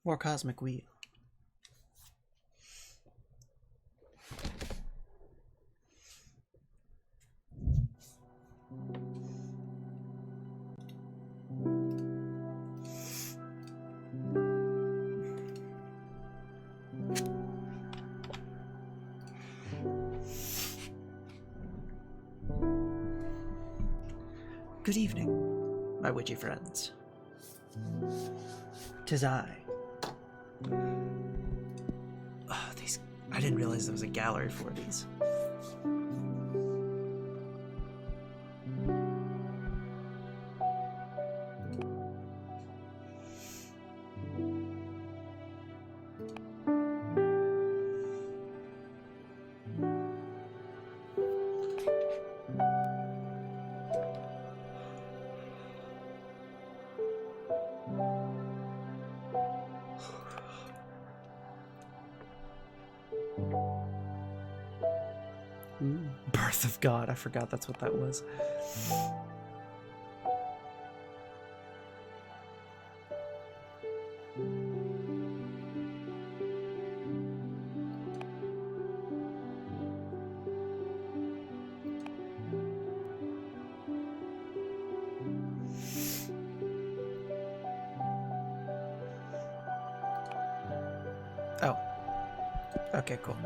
More cosmic wheel. Good evening, my witchy friends. 'Tis I. Oh, these... I didn't realize there was a gallery for these. Ooh, Birth of God. I forgot that's what that was. Oh. Okay, cool.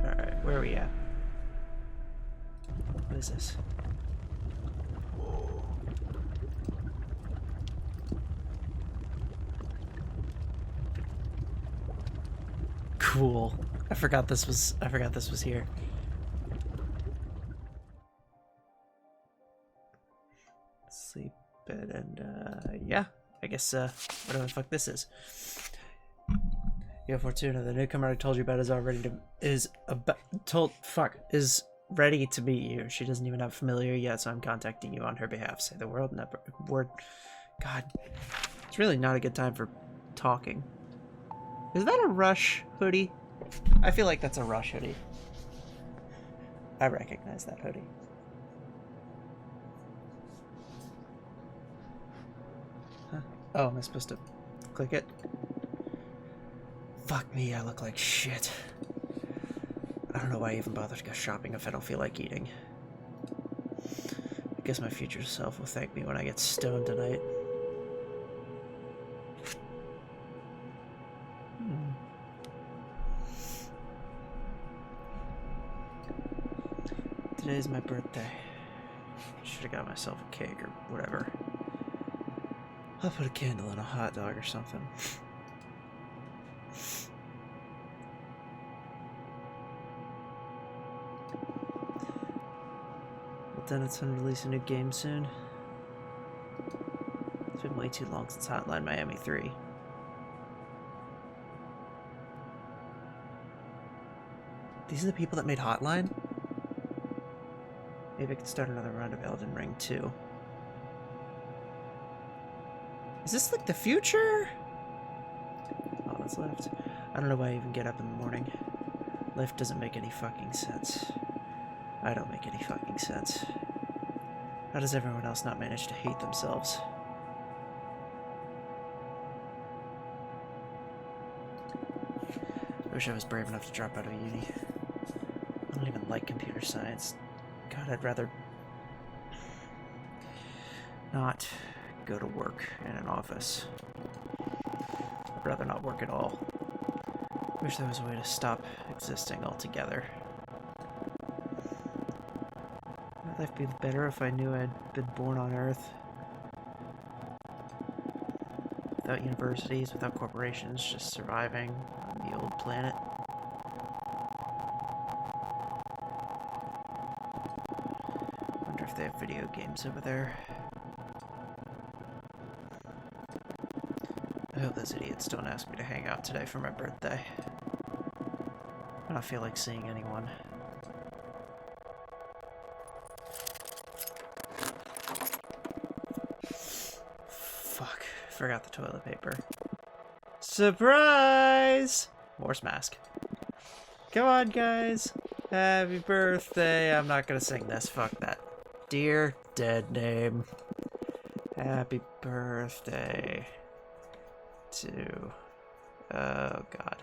Alright, where are we at? What is this? Cool. I forgot this was here. Sleep bed and yeah. I guess whatever the fuck this is. Yo, Fortuna, the newcomer I told you about is ready to meet you. She doesn't even have familiar yet, so I'm contacting you on her behalf. Say the word. God, it's really not a good time for talking. Is that a Rush hoodie? I feel like that's a Rush hoodie. I recognize that hoodie. Huh? Oh, am I supposed to click it? Fuck me, I look like shit. I don't know why I even bothered to go shopping if I don't feel like eating. I guess my future self will thank me when I get stoned tonight. Today's my birthday. Should have got myself a cake or whatever. I'll put a candle in a hot dog or something. Lieutenant's gonna release a new game soon. It's been way too long since Hotline Miami 3. These are the people that made Hotline? Maybe I could start another round of Elden Ring 2. Is this like the future? All that's left. I don't know why I even get up in the morning. Life doesn't make any fucking sense. I don't make any fucking sense. How does everyone else not manage to hate themselves? I wish I was brave enough to drop out of uni. I don't even like computer science. God, I'd rather not go to work in an office. I'd rather not work at all. I wish there was a way to stop existing altogether. Would life be better if I knew I'd been born on Earth? Without universities, without corporations, just surviving on the old planet. Wonder if they have video games over there. I hope those idiots don't ask me to hang out today for my birthday. I don't feel like seeing anyone. Fuck, forgot the toilet paper. Surprise! Horse mask. Come on, guys. Happy birthday. I'm not gonna sing this. Fuck that. Dear dead name. Happy birthday to... Oh, God.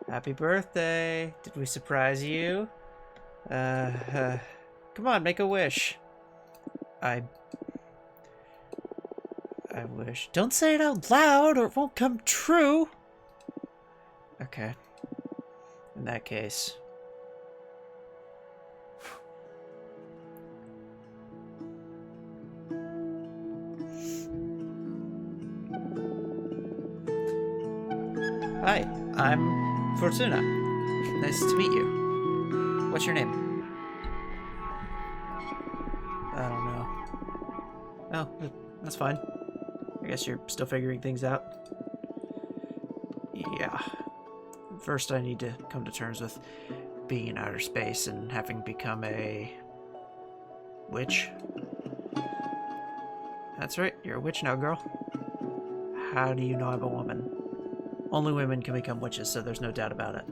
Happy birthday. Did we surprise you? Come on, make a wish. I wish. Don't say it out loud or it won't come true. Okay. In that case. Hi, I'm Fortuna. Nice to meet you. What's your name? I don't know. Oh, that's fine. I guess you're still figuring things out. Yeah. First, I need to come to terms with being in outer space and having become a... witch. That's right, you're a witch now, girl. How do you know I'm a woman? Only women can become witches, so there's no doubt about it.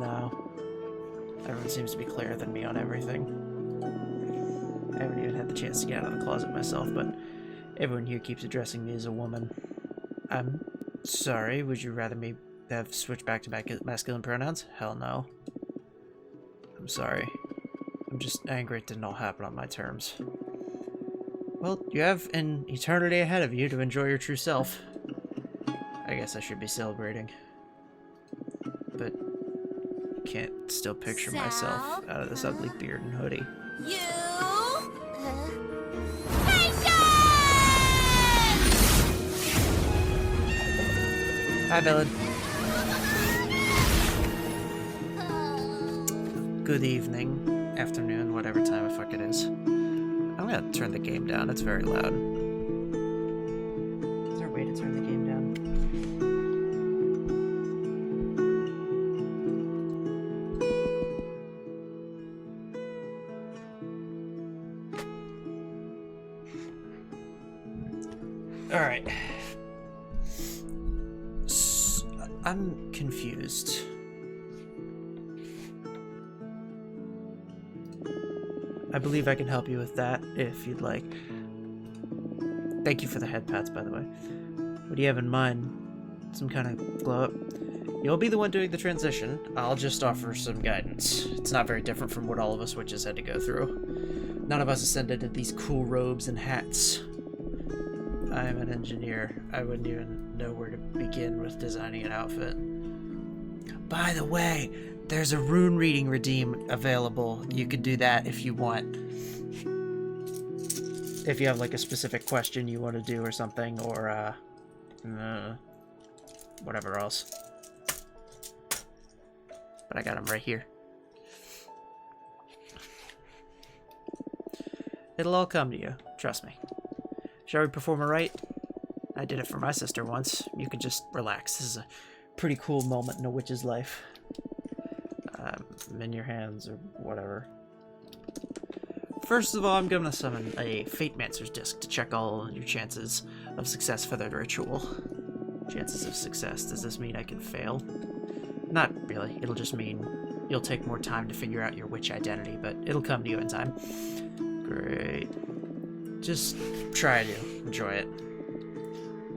No. Everyone seems to be clearer than me on everything. I haven't even had the chance to get out of the closet myself, but everyone here keeps addressing me as a woman. I'm sorry, would you rather me have switched back to masculine pronouns? Hell no. I'm sorry. I'm just angry it didn't all happen on my terms. Well, you have an eternity ahead of you to enjoy your true self. I guess I should be celebrating. But can't still picture myself out of this ugly beard and hoodie. You... Hi, Villain. Good evening, afternoon, whatever time the fuck it is. I'm gonna turn the game down, it's very loud. Is there a way to turn the game down? Alright. I'm confused. I believe I can help you with that, if you'd like. Thank you for the head pats, by the way. What do you have in mind? Some kind of glow-up? You'll be the one doing the transition. I'll just offer some guidance. It's not very different from what all of us witches had to go through. None of us ascended in these cool robes and hats. I'm an engineer. I wouldn't even know where to begin with designing an outfit. By the way, there's a rune reading redeem available. You could do that if you want. If you have like a specific question you want to do or something, or whatever else. But I got them right here. It'll all come to you, trust me. Shall we perform a rite? I did it for my sister once. You can just relax. This is a pretty cool moment in a witch's life. In your hands or whatever. First of all, I'm gonna summon a Fate Mancer's disc to check all your chances of success for the ritual. Chances of success. Does this mean I can fail? Not really. It'll just mean you'll take more time to figure out your witch identity, but it'll come to you in time. Great. Just try to enjoy it.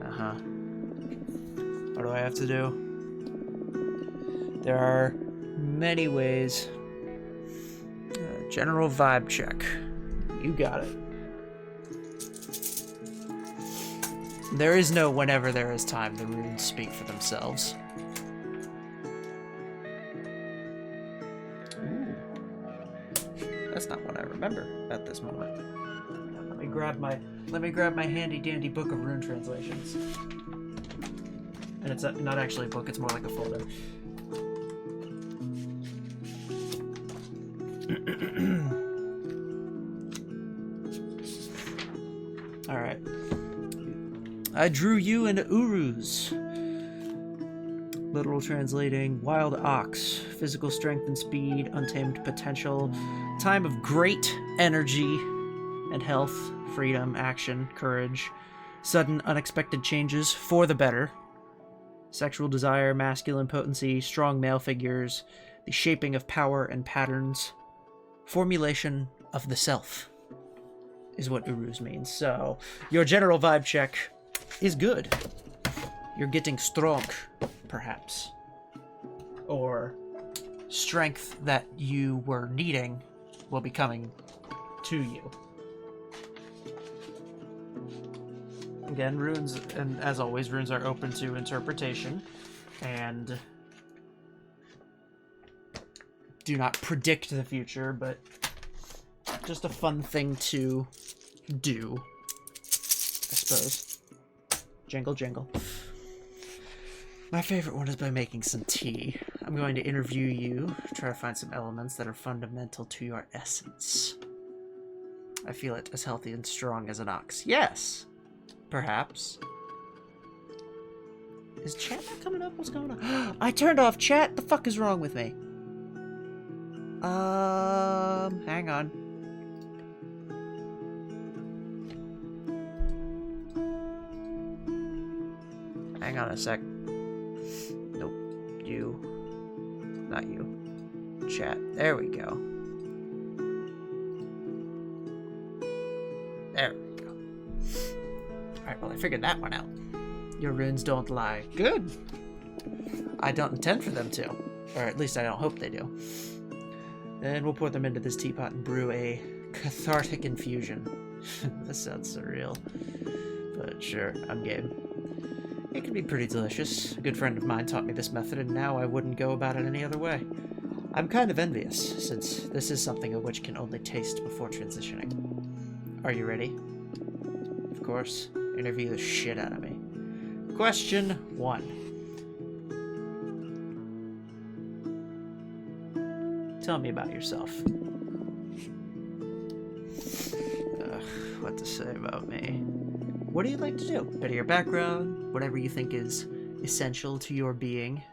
Uh-huh. What do I have to do? There are many ways. General vibe check. You got it. There is no whenever there is time. The runes speak for themselves. Ooh. That's not what I remember at this moment. Let me grab my handy dandy book of rune translations. And it's not actually a book, it's more like a folder. Alright. I drew you into Uruz. Literal translating, wild ox, physical strength and speed, untamed potential, time of great energy and health, freedom, action, courage, sudden unexpected changes for the better, sexual desire, masculine potency, strong male figures, the shaping of power and patterns, formulation of the self is what Uruz means. So your general vibe check is good. You're getting strong, perhaps. Or strength that you were needing will be coming to you. Again, runes, and as always, runes are open to interpretation, and do not predict the future, but just a fun thing to do, I suppose. Jingle, jingle. My favorite one is by making some tea. I'm going to interview you, try to find some elements that are fundamental to your essence. I feel it as healthy and strong as an ox. Yes! Perhaps. Is chat not coming up? What's going on? I turned off chat! The fuck is wrong with me? Hang on. Hang on a sec. Nope. You. Not you. Chat. There we go. There we go. Alright, well, I figured that one out. Your runes don't lie. Good. I don't intend for them to. Or at least I don't hope they do. And we'll pour them into this teapot and brew a cathartic infusion. This sounds surreal. But sure, I'm game. It can be pretty delicious. A good friend of mine taught me this method, and now I wouldn't go about it any other way. I'm kind of envious, since this is something a witch can only taste before transitioning. Are you ready? Of course. Interview the shit out of me. Question 1. Tell me about yourself. What to say about me? What do you like to do? Bit of your background, whatever you think is essential to your being.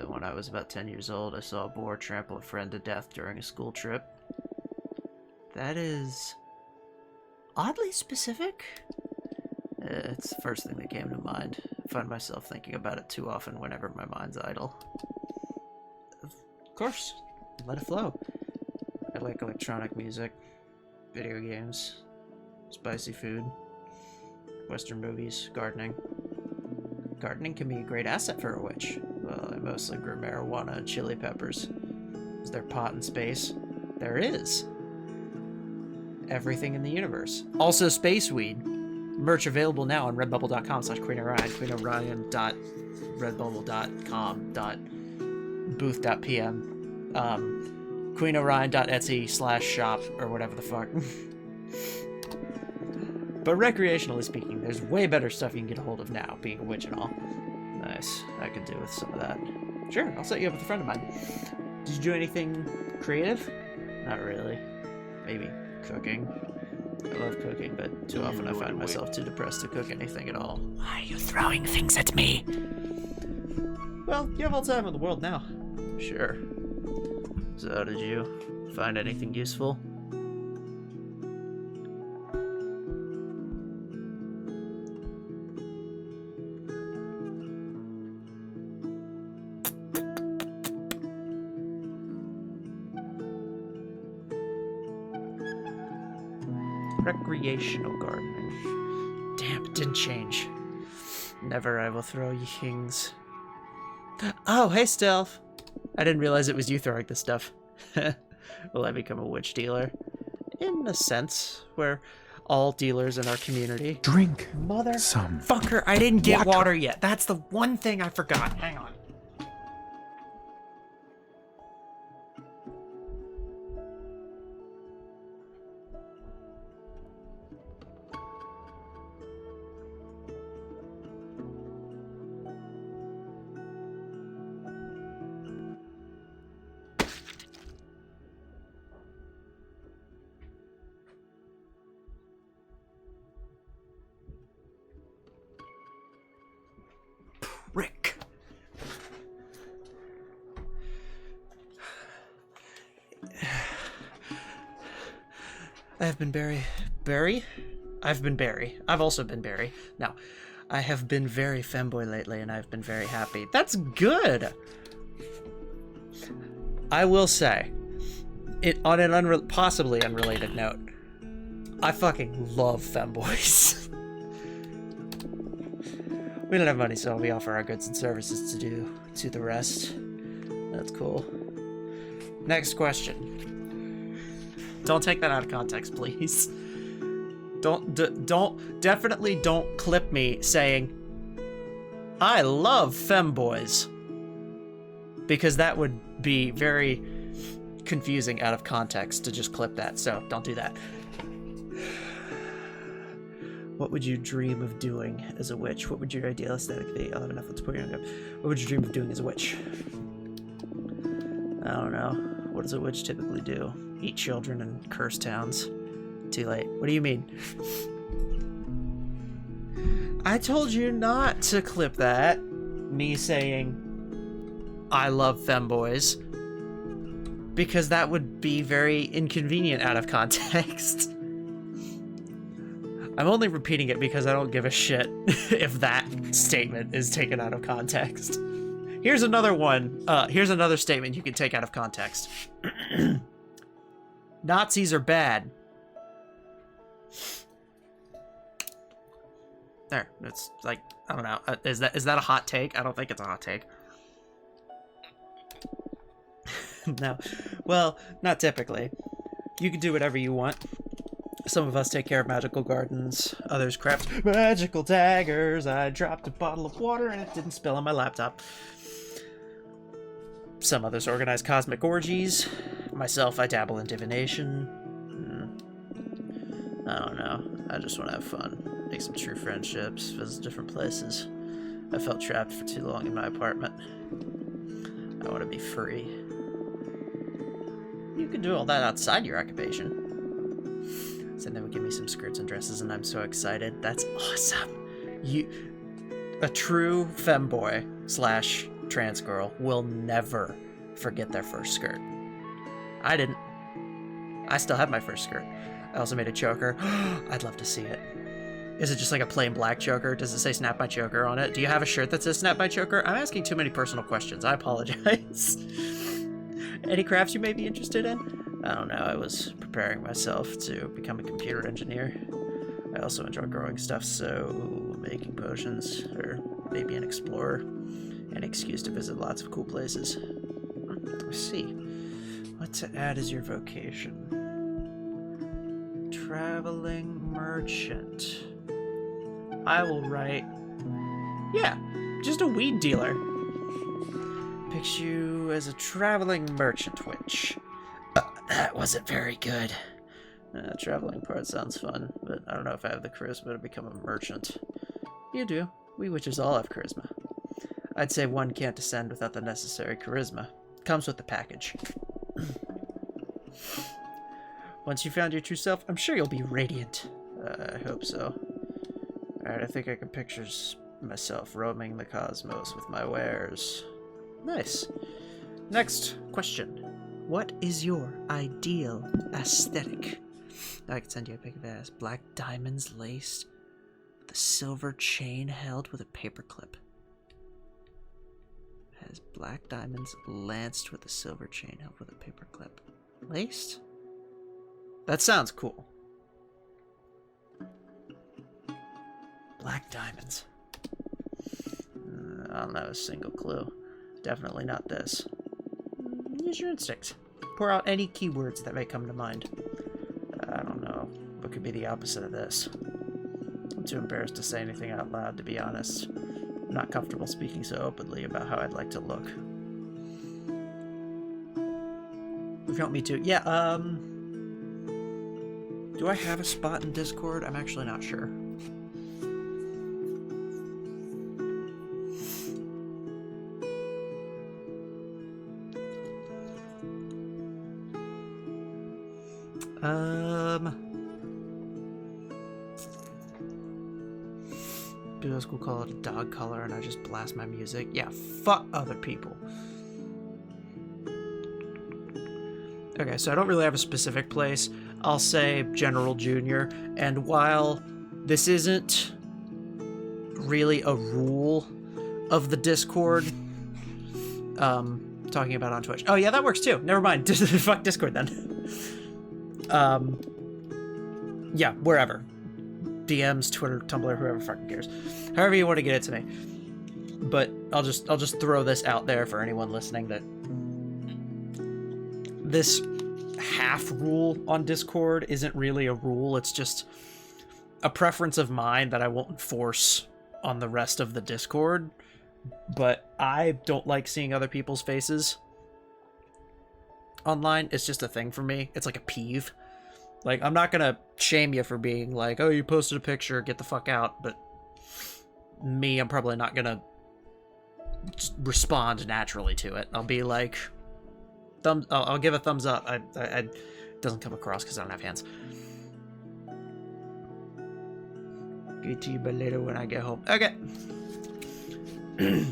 When I was about 10 years old, I saw a boar trample a friend to death during a school trip. That is oddly specific. It's the first thing that came to mind. I find myself thinking about it too often whenever my mind's idle. Of course, let it flow. I like electronic music, video games, spicy food, Western movies, gardening. Gardening can be a great asset for a witch. Well, I mostly grew marijuana and chili peppers. Is there pot and space? There is. Everything in the universe. Also space weed. Merch available now on redbubble.com/QueenO'Ryan, queenorion.redbubble.com.booth.pm, queenorion.etsy/shop, or whatever the fuck. But recreationally speaking, there's way better stuff you can get a hold of now, being a witch and all. Nice. I could do with some of that. Sure, I'll set you up with a friend of mine. Did you do anything creative? Not really. Maybe cooking. I love cooking, but too often I find myself too depressed to cook anything at all. Why are you throwing things at me? Well, you have all the time in the world now. Sure. So, did you find anything useful? Recreational gardening. Damn, it didn't change. Never I will throw you things. Oh, hey, Stealth. I didn't realize it was you throwing this stuff. Will I become a witch dealer? In a sense, where all dealers in our community... Drink Motherfucker, I didn't get water yet. That's the one thing I forgot. Hang on. Rick. I have been Barry? I've been Barry. I've also been Barry. Now, I have been very femboy lately, and I've been very happy. That's good! I will say, on an possibly unrelated note, I fucking love femboys. We don't have money, so we offer our goods and services to the rest. That's cool. Next question. Don't take that out of context, please. Definitely don't clip me saying, I love femboys. Because that would be very confusing out of context to just clip that, so don't do that. What would you dream of doing as a witch? What would your ideal aesthetic be? I'll have enough. Let's put your hand up. What would you dream of doing as a witch? I don't know. What does a witch typically do? Eat children and curse towns. Too late. What do you mean? I told you not to clip that. Me saying, I love femboys. Because that would be very inconvenient out of context. I'm only repeating it because I don't give a shit if that statement is taken out of context. Here's another one. Here's another statement you can take out of context. Nazis are bad. There. It's like, I don't know. Is that a hot take? I don't think it's a hot take. No. Well, not typically. You can do whatever you want. Some of us take care of magical gardens. Others craft magical daggers. I dropped a bottle of water and it didn't spill on my laptop. Some others organize cosmic orgies. Myself, I dabble in divination. I don't know. I just want to have fun. Make some true friendships. Visit different places. I felt trapped for too long in my apartment. I want to be free. You can do all that outside your occupation. So then would give me some skirts and dresses, and I'm so excited. That's awesome. A true femboy / trans girl will never forget their first skirt. I didn't. I still have my first skirt. I also made a choker. I'd love to see it. Is it just like a plain black choker? Does it say Snap My Choker on it? Do you have a shirt that says Snap My Choker? I'm asking too many personal questions. I apologize. Any crafts you may be interested in? I don't know, I was preparing myself to become a computer engineer. I also enjoy growing stuff, so making potions, or maybe an explorer. An excuse to visit lots of cool places. Let's see. What to add as your vocation? Traveling merchant. I will write... Yeah, just a weed dealer. Picture you as a traveling merchant witch. That wasn't very good. Traveling part sounds fun, but I don't know if I have the charisma to become a merchant. You do. We witches all have charisma. I'd say one can't ascend without the necessary charisma. Comes with the package. Once you found your true self, I'm sure you'll be radiant. I hope so. Alright, I think I can picture myself roaming the cosmos with my wares. Nice. Next question. What is your ideal aesthetic? I can send you a pic of ass. Black diamonds laced with a silver chain held with a paperclip. Has black diamonds lanced with a silver chain held with a paperclip. Laced? That sounds cool. Black diamonds. I don't have a single clue. Definitely not this. Use your instincts. Pour out any keywords that may come to mind. I don't know. What could be the opposite of this? I'm too embarrassed to say anything out loud, to be honest. I'm not comfortable speaking so openly about how I'd like to look. If you want me to... Yeah, do I have a spot in Discord? I'm actually not sure. Middle school call it a dog color and I just blast my music. Yeah, fuck other people. Okay, so I don't really have a specific place. I'll say General Jr. And while this isn't really a rule of the Discord, talking about on Twitch. Oh yeah, that works too. Never mind. Fuck Discord then. Yeah, wherever. DMs, Twitter, Tumblr, whoever fucking cares. However you want to get it to me. But I'll just throw this out there for anyone listening that this half rule on Discord isn't really a rule. It's just a preference of mine that I won't enforce on the rest of the Discord. But I don't like seeing other people's faces online. It's just a thing for me. It's like a peeve. Like, I'm not gonna shame you for being like, oh, you posted a picture, get the fuck out. But me, I'm probably not gonna just respond naturally to it. I'll be like, I'll give a thumbs up. It doesn't come across because I don't have hands. Get to you but later when I get home. Okay.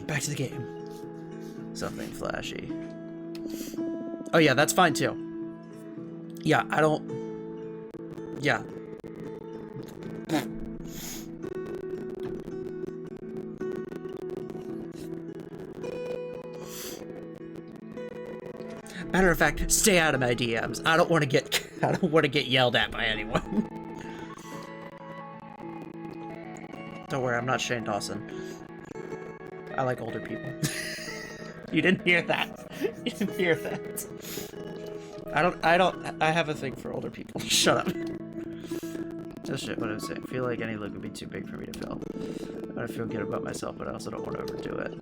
Back to the game. Something flashy. Oh yeah, that's fine too. Yeah, I don't... Yeah. Matter of fact, stay out of my DMs. I don't want to get yelled at by anyone. Don't worry, I'm not Shane Dawson. I like older people. You didn't hear that. You didn't hear that. I have a thing for older people. Shut up. Just shit, what I was saying. I feel like any look would be too big for me to fill. I feel good about myself, but I also don't want to overdo it.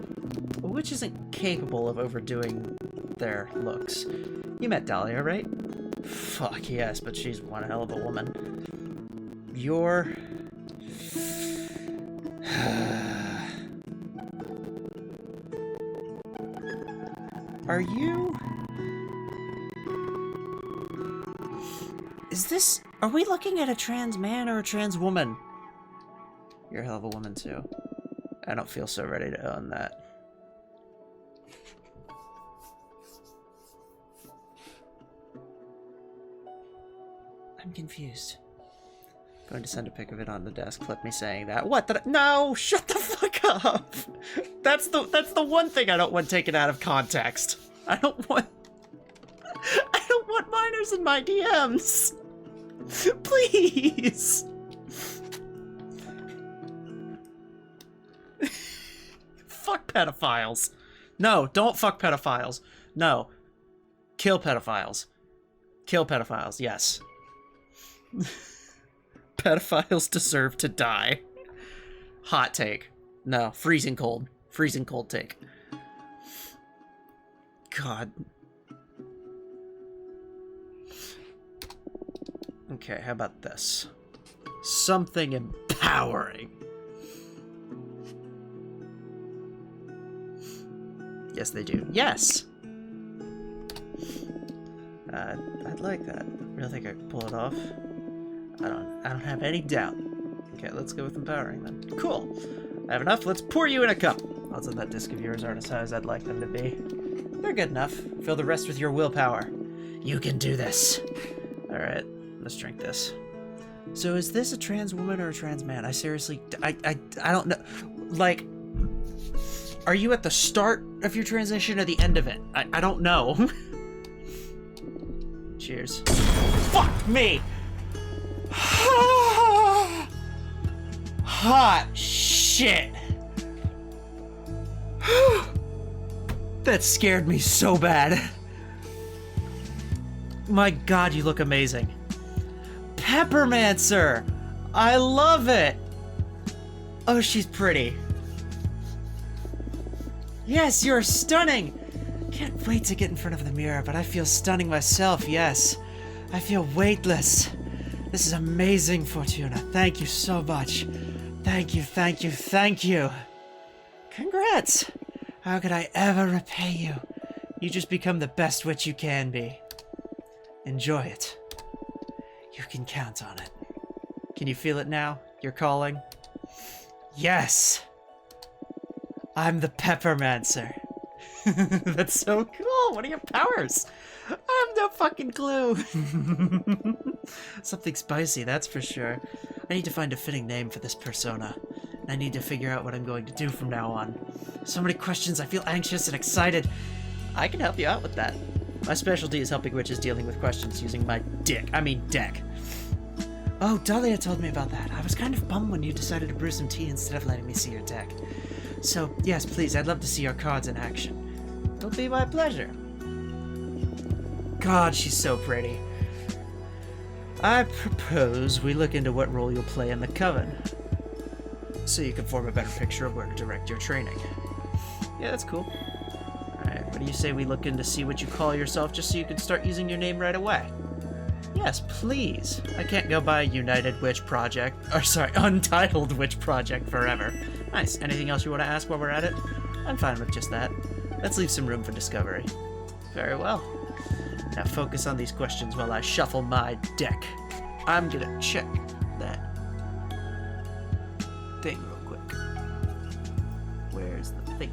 Which isn't capable of overdoing their looks. You met Dahlia, right? Fuck yes, but she's one hell of a woman. You're... Are you... Is this... Are we looking at a trans man or a trans woman? You're a hell of a woman, too. I don't feel so ready to own that. I'm confused. Going to send a pic of it on the desk. Clip me saying that. What? No! Shut the fuck up! That's the one thing I don't want taken out of context. I don't want minors in my DMs. Please. Fuck pedophiles. No, don't fuck pedophiles. No. Kill pedophiles. Kill pedophiles, yes. Pedophiles deserve to die. Hot take. No, freezing cold. Freezing cold take. God. Okay, how about this? Something empowering. Yes, they do. Yes! I'd like that. Really think I could pull it off? I don't have any doubt. Okay, let's go with empowering then. Cool. I have enough. Let's pour you in a cup. Odds on that disc of yours aren't as high as I'd like them to be. They're good enough. Fill the rest with your willpower. You can do this. Alright, let's drink this. So is this a trans woman or a trans man? I seriously... I don't know. Like... Are you at the start of your transition or the end of it? I don't know. Cheers. Fuck me! Hot shit! That scared me so bad. My god, you look amazing. Peppermancer! I love it! Oh, she's pretty. Yes, you're stunning! Can't wait to get in front of the mirror, but I feel stunning myself, yes. I feel weightless. This is amazing, Fortuna. Thank you so much. Thank you, thank you, thank you. Congrats! How could I ever repay you? You just become the best witch you can be. Enjoy it. You can count on it. Can you feel it now? You're calling? Yes! I'm the Peppermancer. That's so cool. What are your powers? I have no fucking clue. Something spicy, that's for sure. I need to find a fitting name for this persona. And I need to figure out what I'm going to do from now on. So many questions. I feel anxious and excited. I can help you out with that. My specialty is helping witches dealing with questions using my deck. Oh, Dahlia told me about that. I was kind of bummed when you decided to brew some tea instead of letting me see your deck. So, yes, please, I'd love to see your cards in action. It'll be my pleasure. God, she's so pretty. I propose we look into what role you'll play in the Coven, so you can form a better picture of where to direct your training. Yeah, that's cool. Alright, what do you say we look in to see what you call yourself just so you can start using your name right away? Yes, please. I can't go by Untitled Witch Project forever. Nice. Anything else you want to ask while we're at it? I'm fine with just that. Let's leave some room for discovery. Very well. Now focus on these questions while I shuffle my deck. I'm gonna check that thing real quick. Where's the thing?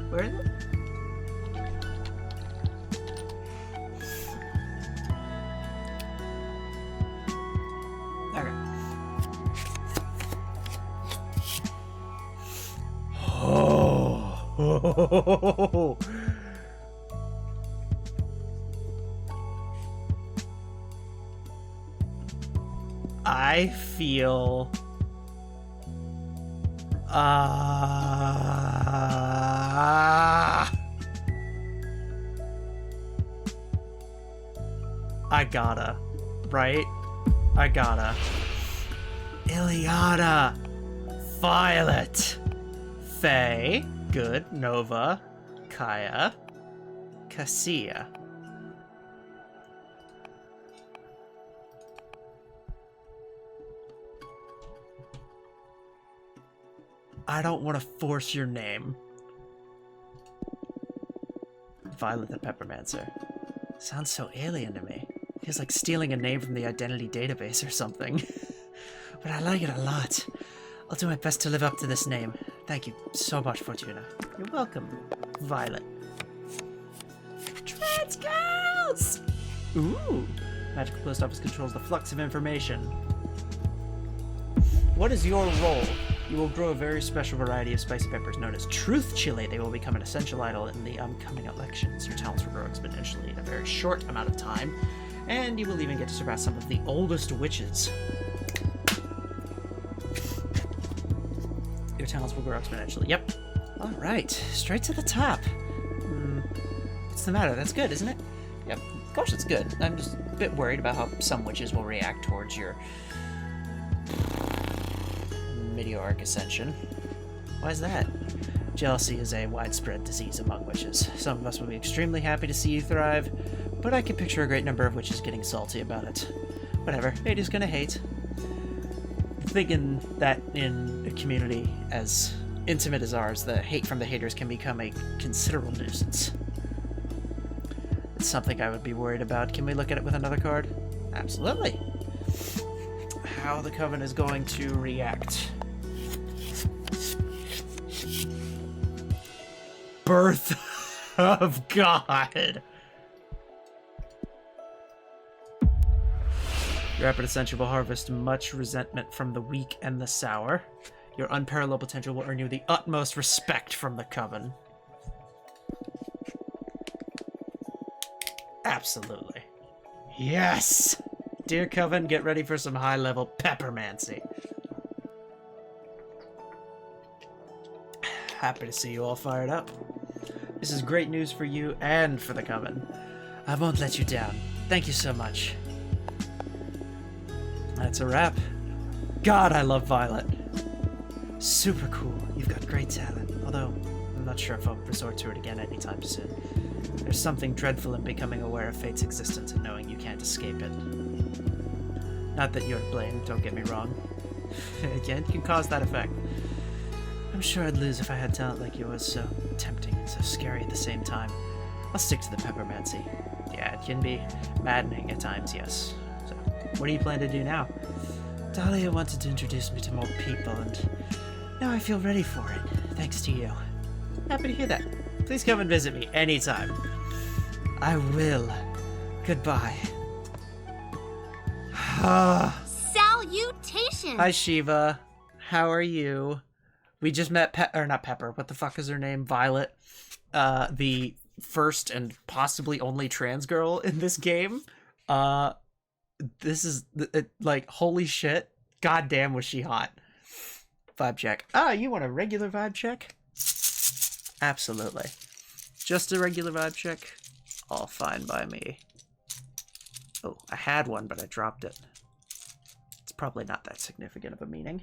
Where is it? Okay. Oh. I feel I gotta, right? I gotta. Ileana, Violet, Faye, good, Nova, Kaya, Cassia. I don't want to force your name. Violet the Peppermancer. Sounds so alien to me. Feels like stealing a name from the identity database or something. But I like it a lot. I'll do my best to live up to this name. Thank you so much, Fortuna. You're welcome, Violet. Trans girls! Ooh! Magical Post Office controls the flux of information. What is your role? You will grow a very special variety of spicy peppers known as Truth Chili. They will become an essential idol in the upcoming elections. Your talents will grow exponentially in a very short amount of time, and you will even get to surpass some of the oldest witches. Your talents will grow exponentially. Yep. All right. Straight to the top. What's the matter? That's good, isn't it? Yep. Of course it's good. I'm just a bit worried about how some witches will react towards your meteoric ascension. Why is that? Jealousy is a widespread disease among witches. Some of us will be extremely happy to see you thrive, but I can picture a great number of witches getting salty about it. Whatever, hate is gonna hate. Thinking that in a community as intimate as ours, the hate from the haters can become a considerable nuisance. It's something I would be worried about. Can we look at it with another card? Absolutely. How the Coven is going to react. Birth of God. Your rapid ascension will harvest much resentment from the weak and the sour. Your unparalleled potential will earn you the utmost respect from the Coven. Absolutely. Yes! Dear Coven, get ready for some high-level peppermancy. Happy to see you all fired up. This is great news for you and for the Coven. I won't let you down. Thank you so much. That's a wrap. God, I love Violet. Super cool. You've got great talent. Although, I'm not sure if I'll resort to it again anytime soon. There's something dreadful in becoming aware of fate's existence and knowing you can't escape it. Not that you're to blame, don't get me wrong. Again, it can cause that effect. I'm sure I'd lose if I had talent like yours, so tempting and so scary at the same time. I'll stick to the peppermancy. Yeah, it can be maddening at times, yes. So, what do you plan to do now? Dahlia wanted to introduce me to more people, and now I feel ready for it, thanks to you. Happy to hear that. Please come and visit me anytime. I will. Goodbye. Salutations! Hi, Shiva. How are you? We just met not Pepper. What the fuck is her name? Violet. the first and possibly only trans girl in this game. Uh, this is like holy shit. God damn, was she hot? Vibe check. Ah, you want a regular vibe check? Absolutely. Just a regular vibe check. All fine by me. Oh, I had one, but I dropped it. It's probably not that significant of a meaning.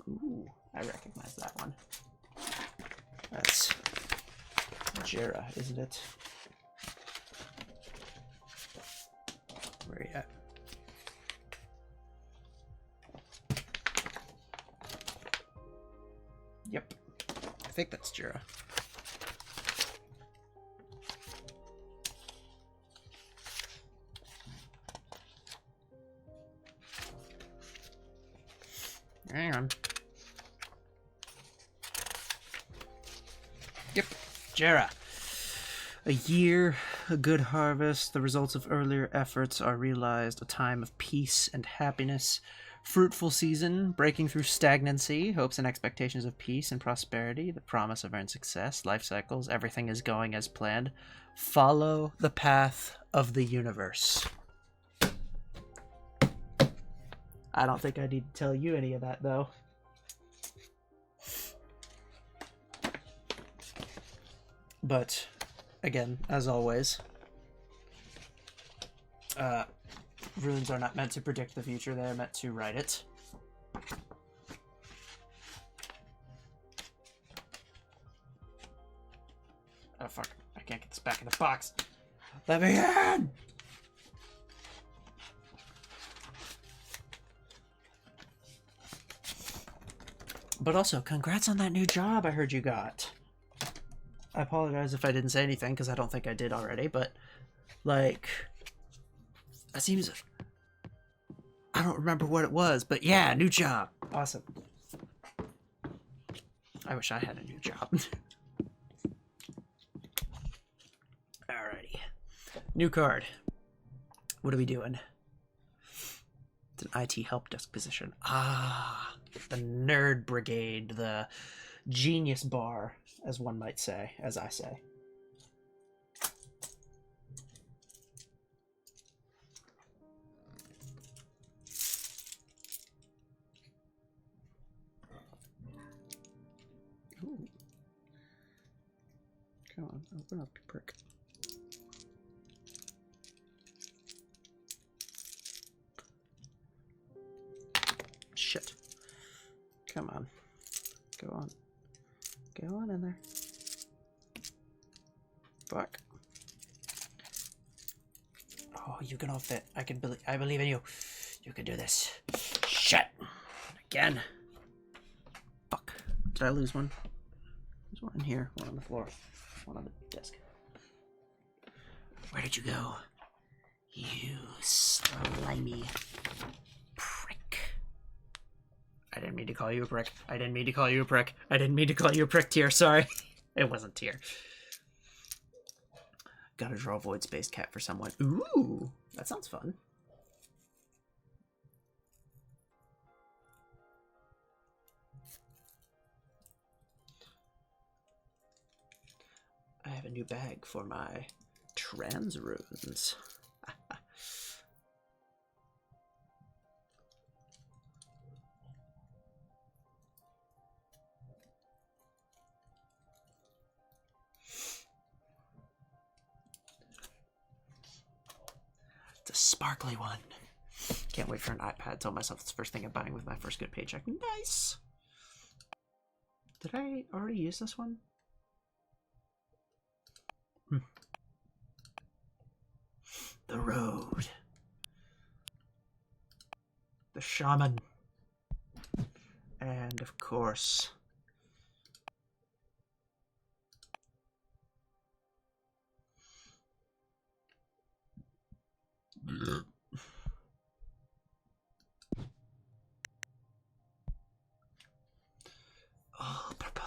Ooh, I recognize that one. That's Jera, isn't it? Where are you at? Yep. I think that's Jera. Hang on. Yep. Jera. A year, a good harvest, the results of earlier efforts are realized, a time of peace and happiness, fruitful season, breaking through stagnancy, hopes and expectations of peace and prosperity, the promise of earned success, life cycles, everything is going as planned. Follow the path of the universe. I don't think I need to tell you any of that, though. But, again, as always, runes are not meant to predict the future, they are meant to write it. Oh, fuck. I can't get this back in the box. Let me in! But also, congrats on that new job I heard you got. I apologize if I didn't say anything, because I don't think I did already, but, like, that seems... I don't remember what it was, but yeah, new job. Awesome. I wish I had a new job. Alrighty. New card. What are we doing? It's an IT help desk position. Ah, the nerd brigade, the genius bar, as one might say, as I say. Ooh. Come on, open up, you prick. Shit. Come on. Go on. Go on in there. Fuck. Oh, you can all fit. I believe in you. You can do this. Shit. Again. Fuck. Did I lose one? There's one in here, one on the floor, one on the desk. Where did you go? You slimy prick. I didn't mean to call you a prick. I didn't mean to call you a prick. I didn't mean to call you a prick, Tier. Sorry. It wasn't Tier. Gotta draw a void space cat for someone. Ooh, that sounds fun. I have a new bag for my trans runes. It's a sparkly one. Can't wait for an iPad. Told myself it's the first thing I'm buying with my first good paycheck. Nice. Did I already use this one? The road. The shaman. And of course... Oh, purple.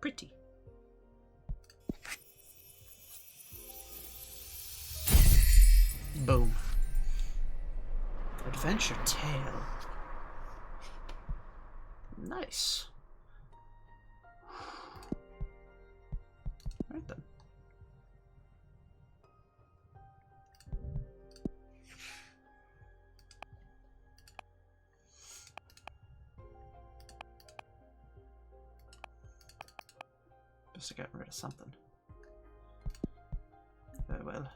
Pretty. Boom. Adventure tale. Nice. Alright then. Guess I got rid of something. Very well.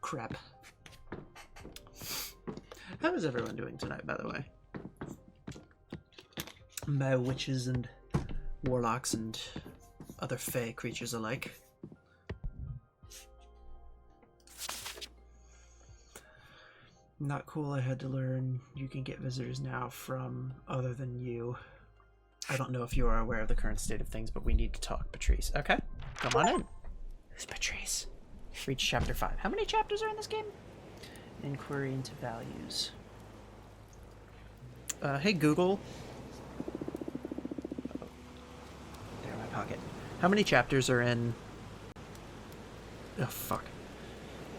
Crap. How is everyone doing tonight, by the way? My witches and warlocks and other fey creatures alike. Not cool, I had to learn you can get visitors now from other than you. I don't know if you are aware of the current state of things, but we need to talk, Patrice. Okay, come on in. Who's Patrice? Reach chapter 5. How many chapters are in this game? Inquiry into values. Hey Google. They're in my pocket. How many chapters are in... Oh, fuck.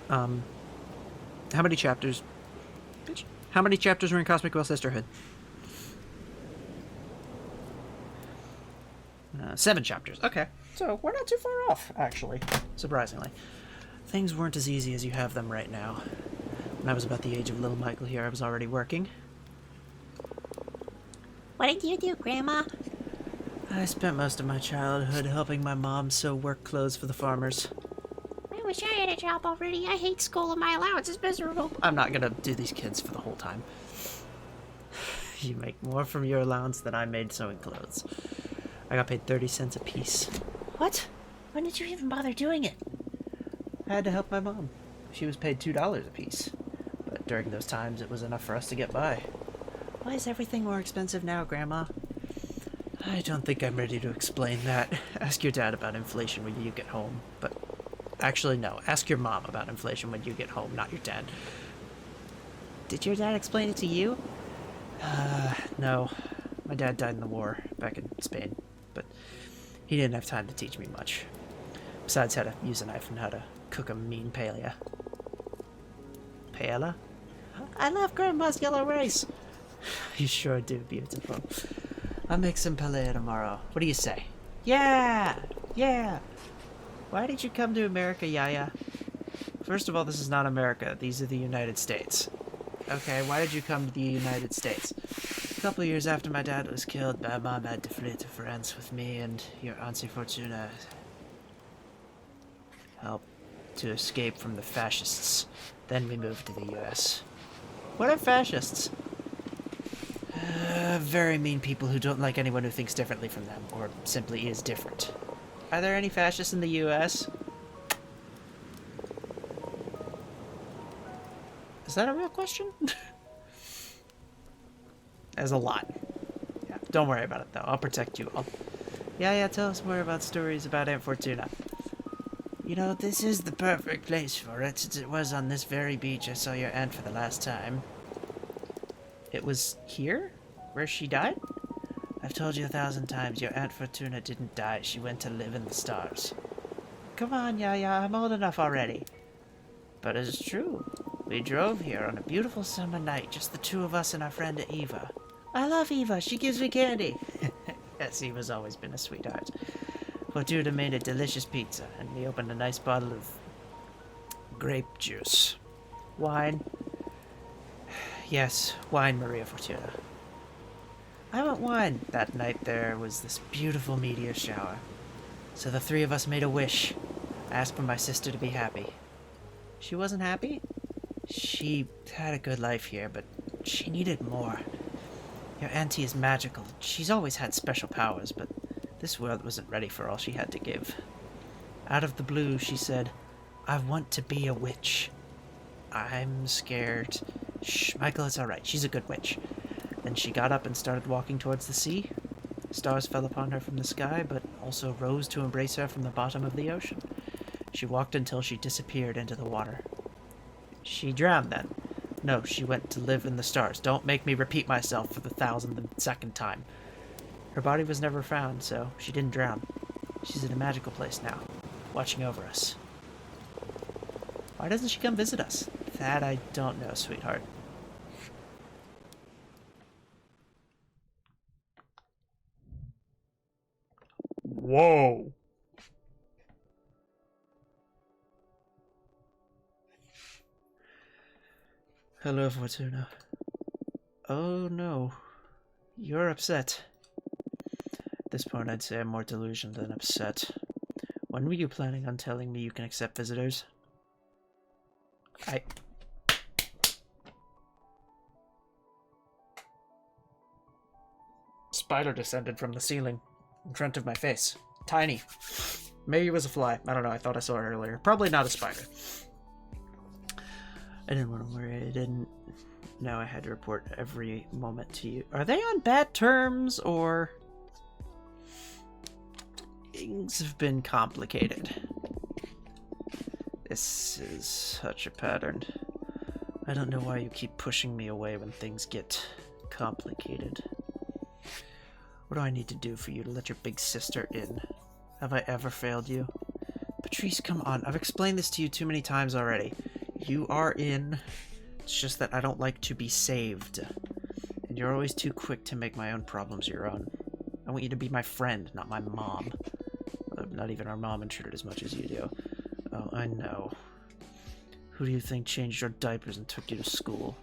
How many chapters... Bitch. How many chapters are in Cosmic Will Sisterhood? 7 chapters. Okay. So, we're not too far off, actually. Surprisingly. Things weren't as easy as you have them right now. When I was about the age of little Michael here, I was already working. What did you do, Grandma? I spent most of my childhood helping my mom sew work clothes for the farmers. I wish I had a job already. I hate school and my allowance is miserable. I'm not gonna do these kids for the whole time. You make more from your allowance than I made sewing clothes. I got paid 30 cents a piece. What? When did you even bother doing it? I had to help my mom. She was paid $2 a piece. But during those times, it was enough for us to get by. Why is everything more expensive now, Grandma? I don't think I'm ready to explain that. Ask your dad about inflation when you get home. But actually, no. Ask your mom about inflation when you get home, not your dad. Did your dad explain it to you? No. My dad died in the war back in Spain. But he didn't have time to teach me much. Besides how to use a knife and how to cook a mean paella. Paella? I love Grandma's yellow rice. You sure do, beautiful. I'll make some paella tomorrow. What do you say? Yeah! Yeah! Why did you come to America, Yaya? First of all, this is not America. These are the United States. Okay, why did you come to the United States? A couple of years after my dad was killed, my mom had to flee to France with me and your Auntie Fortuna helped to escape from the fascists. Then we moved to the U.S. What are fascists? Very mean people who don't like anyone who thinks differently from them, or simply is different. Are there any fascists in the U.S.? Is that a real question? There's a lot. Yeah, don't worry about it, though. I'll protect you. Yeah, tell us more about stories about Aunt Fortuna. You know, this is the perfect place for it, since it was on this very beach I saw your aunt for the last time. It was here? Where she died? I've told you 1,000 times, your Aunt Fortuna didn't die. She went to live in the stars. Come on, Yaya, I'm old enough already. But it's true. We drove here on a beautiful summer night, just the two of us and our friend Eva. I love Eva. She gives me candy. Yes, Eva's always been a sweetheart. Fortuna made a delicious pizza, and we opened a nice bottle of grape juice. Wine. Yes, wine, Maria Fortuna. I want wine. That night there was this beautiful meteor shower. So the three of us made a wish. I asked for my sister to be happy. She wasn't happy? She had a good life here, but she needed more. Your auntie is magical. She's always had special powers, but this world wasn't ready for all she had to give. Out of the blue, she said, I want to be a witch. I'm scared. Shh, Michael, it's alright. She's a good witch. Then she got up and started walking towards the sea. Stars fell upon her from the sky, but also rose to embrace her from the bottom of the ocean. She walked until she disappeared into the water. She drowned then. No, she went to live in the stars. Don't make me repeat myself for the 1,000th time. Her body was never found, so she didn't drown. She's in a magical place now, watching over us. Why doesn't she come visit us? That I don't know, sweetheart. Whoa. Hello, Fortuna. Oh no. You're upset. At this point, I'd say I'm more delusional than upset. When were you planning on telling me you can accept visitors? Spider descended from the ceiling in front of my face. Tiny. Maybe it was a fly. I don't know. I thought I saw it earlier. Probably not a spider. I didn't want to worry. I didn't know I had to report every moment to you. Are they on bad terms, or... Things have been complicated. This is such a pattern. I don't know why you keep pushing me away when things get complicated. What do I need to do for you to let your big sister in? Have I ever failed you? Patrice, come on. I've explained this to you too many times already. You are in. It's just that I don't like to be saved. And you're always too quick to make my own problems your own. I want you to be my friend, not my mom. Not even our mom intruded as much as you do. Oh, I know. Who do you think changed your diapers and took you to school?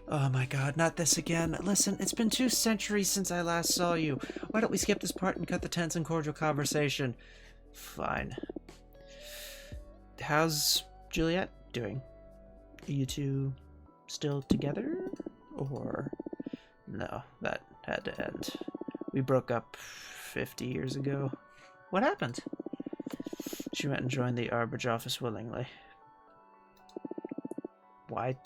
Oh my god, not this again. Listen, it's been 2 centuries since I last saw you. Why don't we skip this part and cut the tense and cordial conversation? Fine. How's Juliet doing? Are you two still together? Or... No, that had to end. We broke up 50 years ago. What happened? She went and joined the Arbage office willingly. Why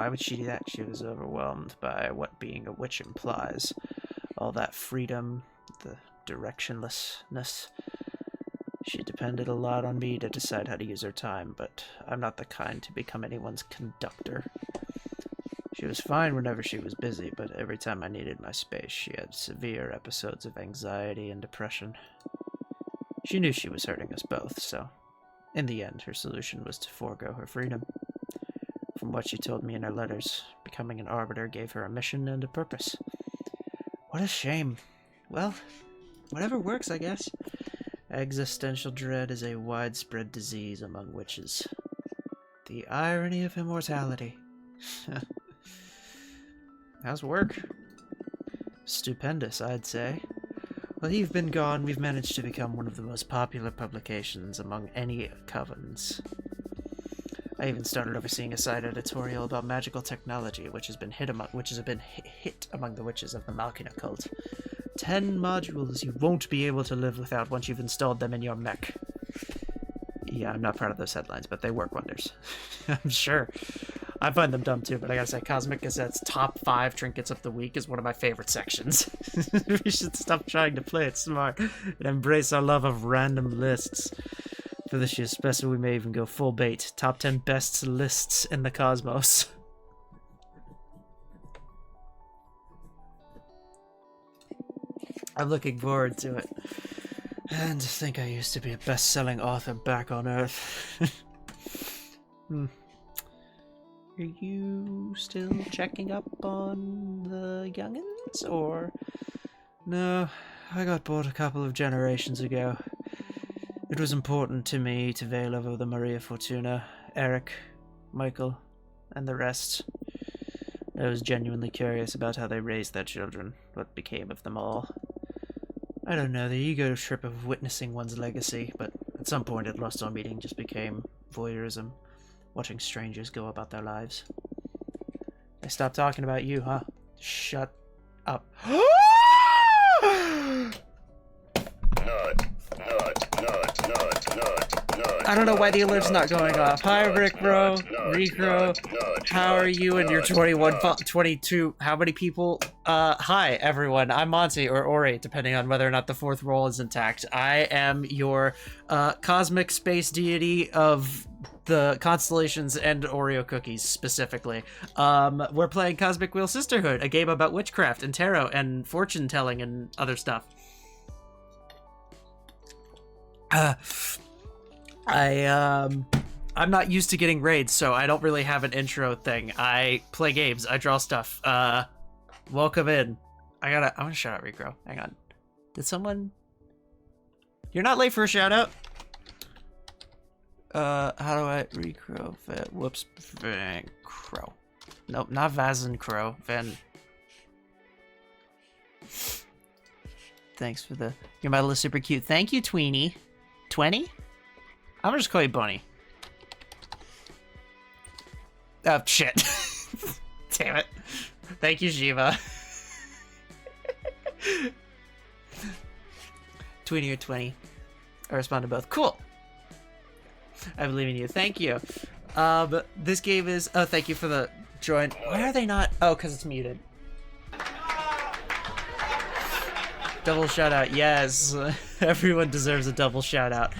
would she do that? She was overwhelmed by what being a witch implies. All that freedom, the directionlessness. She depended a lot on me to decide how to use her time, but I'm not the kind to become anyone's conductor. She was fine whenever she was busy, but every time I needed my space, she had severe episodes of anxiety and depression. She knew she was hurting us both, so in the end, her solution was to forego her freedom. From what she told me in her letters, becoming an arbiter gave her a mission and a purpose. What a shame. Well, whatever works, I guess. Existential dread is a widespread disease among witches. The irony of immortality. How's work? Stupendous, I'd say. While you've been gone, we've managed to become one of the most popular publications among any covens. I even started overseeing a side editorial about magical technology, which has been hit among the witches of the Malkin cult. 10 modules you won't be able to live without once you've installed them in your mech. Yeah, I'm not proud of those headlines, but they work wonders. I'm sure. I find them dumb too, but I gotta say, Cosmic Gazette's top 5 trinkets of the week is one of my favorite sections. We should stop trying to play it smart and embrace our love of random lists. For this year's special, we may even go full bait. Top 10 best lists in the cosmos. I'm looking forward to it. And to think I used to be a best-selling author back on Earth. Are you still checking up on the youngins, or...? No, I got bored a couple of generations ago. It was important to me to veil over the Maria Fortuna, Eric, Michael, and the rest. I was genuinely curious about how they raised their children, what became of them all. I don't know, the ego trip of witnessing one's legacy, but at some point it lost on meeting just became voyeurism, watching strangers go about their lives. I stopped talking about you, huh? Shut up. I don't know why the alert's not going off. Hi, Rick, bro. Recro. How are you and your 21, 22? How many people? Hi, everyone. I'm Monty, or Ori, depending on whether or not the 4th role is intact. I am your cosmic space deity of the constellations and Oreo cookies specifically. We're playing Cosmic Wheel Sisterhood, a game about witchcraft and tarot and fortune telling and other stuff. I'm not used to getting raids, so I don't really have an intro thing. I play games, I draw stuff. Welcome in. I want to shout out Recro. Hang on. Did someone... You're not late for a shout out? How do I Recro? Whoops. Van Crow. Nope, not Vazen Crow. Van... Thanks for the... Your model is super cute. Thank you, Tweenie. 20? I'm gonna just call you Bunny. Oh, shit. Damn it. Thank you, Shiva. Tweenie or 20. I respond to both. Cool. I believe in you. Thank you. This game is... Oh, thank you for the join. Why are they not... Oh, because it's muted. Double shout out. Yes. Everyone deserves a double shout out.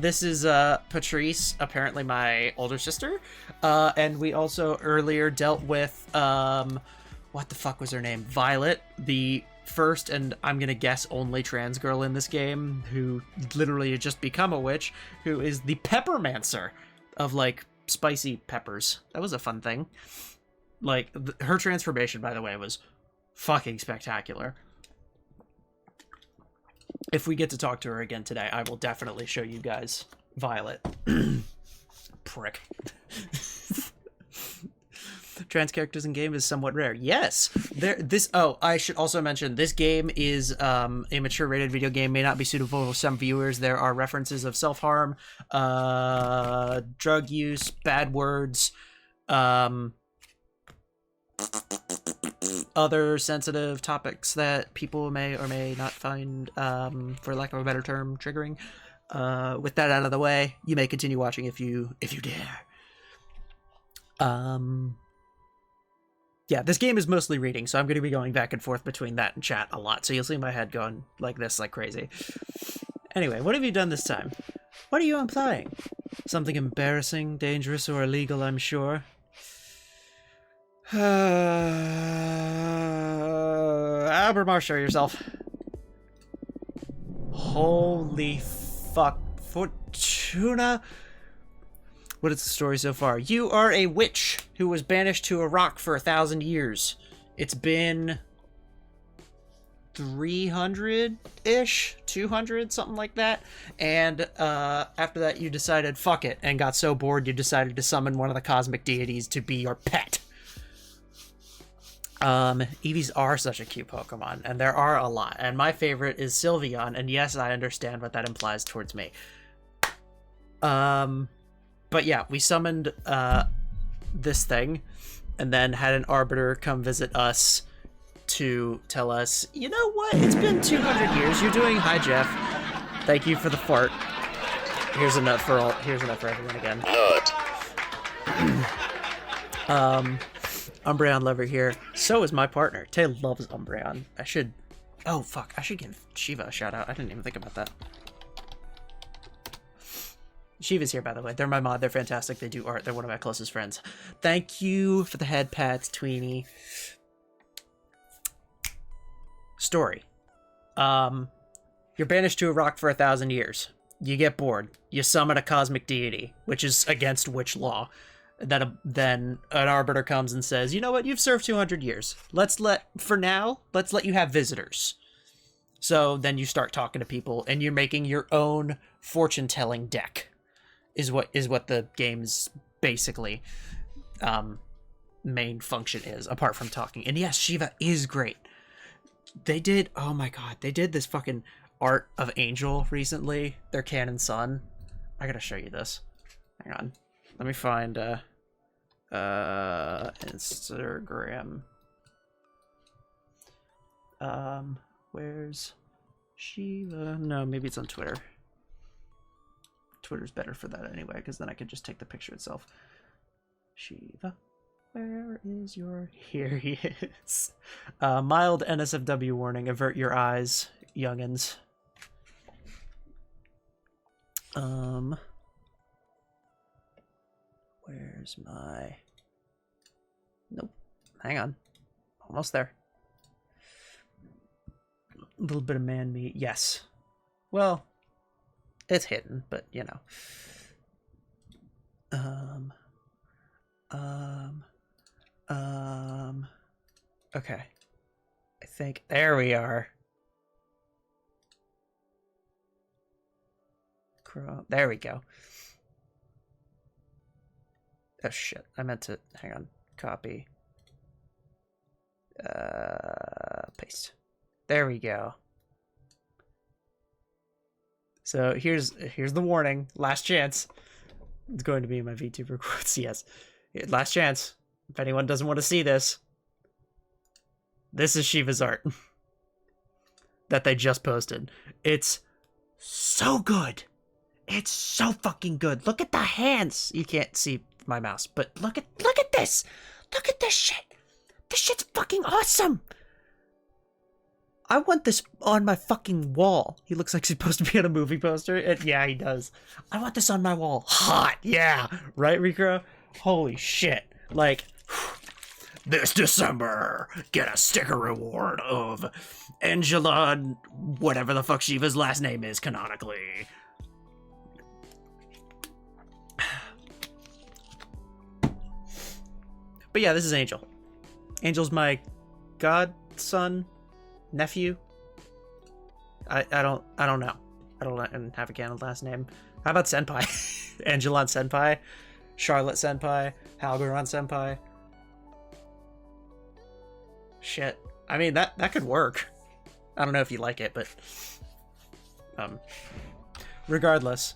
This is Patrice, apparently my older sister. And we also earlier dealt with... what the fuck was her name? Violet, the first and I'm gonna guess only trans girl in this game who literally had just become a witch, who is the peppermancer of like spicy peppers. That was a fun thing. Like her transformation, by the way, was fucking spectacular. If we get to talk to her again today, I will definitely show you guys Violet. Prick. Trans characters in game is somewhat rare. Yes, I should also mention this game is a mature rated video game, may not be suitable for some viewers. There are references of self-harm, drug use, bad words, other sensitive topics that people may or may not find, for lack of a better term, triggering. With that out of the way, you may continue watching if you dare. Yeah, this game is mostly reading, so I'm going to be going back and forth between that and chat a lot, so you'll see my head going like this, like crazy. Anyway, what have you done this time? What are you implying? Something embarrassing, dangerous, or illegal, I'm sure. Albert, show yourself. Holy fuck. Fortuna? What is the story so far? You are a witch who was banished to a rock for 1,000 years. It's been 300-ish, 200, something like that. And after that, you decided, fuck it, and got so bored you decided to summon one of the cosmic deities to be your pet. Eevees are such a cute Pokemon, and there are a lot. And my favorite is Sylveon, and yes, I understand what that implies towards me. But yeah, we summoned this thing, and then had an arbiter come visit us to tell us, you know what? It's been 200 years. You're doing... Hi, Jeff. Thank you for the fart. Here's a nut for all. Here's a nut for everyone again. Umbreon lover here. So is my partner. Tay loves Umbreon. I should... Oh, fuck. I should give Shiva a shout out. I didn't even think about that. Shiva's here, by the way. They're my mod. They're fantastic. They do art. They're one of my closest friends. Thank you for the head pats, Tweenie. Story. You're banished to a rock for 1,000 years. You get bored. You summon a cosmic deity, which is against witch law. Then an arbiter comes and says, you know what? You've served 200 years. For now, let's let you have visitors. So then you start talking to people, and you're making your own fortune-telling deck. Is what the game's basically main function is, apart from talking. And yes, Shiva is great. They did, oh my god, they did this fucking art of Angel recently, their canon son. I gotta show you this. Hang on. Let me find Instagram. Where's Shiva? No, maybe it's on Twitter. Twitter's better for that anyway, because then I could just take the picture itself. Shiva, where is your... Here he is. Mild NSFW warning. Avert your eyes, youngins. Where's my... Nope. Hang on. Almost there. A little bit of man meat. Yes. Well, it's hidden, but you know. Okay. I think there we are. There we go. Oh shit! I meant to. Hang on. Copy. Paste. There we go. So here's the warning. Last chance. It's going to be in my VTuber quotes. Yes. Last chance. If anyone doesn't want to see this, this is Shiva's art that they just posted. It's so good. It's so fucking good. Look at the hands. You can't see my mouse, but look at this. Look at this shit. This shit's fucking awesome. I want this on my fucking wall. He looks like he's supposed to be on a movie poster. Yeah, he does. I want this on my wall. Hot. Yeah. Right, Rikro? Holy shit. Like, this December, get a sticker reward of Angela, whatever the fuck Shiva's last name is canonically. But yeah, this is Angel. Angel's my godson, nephew. I don't know. I don't have a canon last name. How about Senpai? Angelon Senpai, Charlotte Senpai, Halberon Senpai. Shit. I mean that could work. I don't know if you like it, but regardless,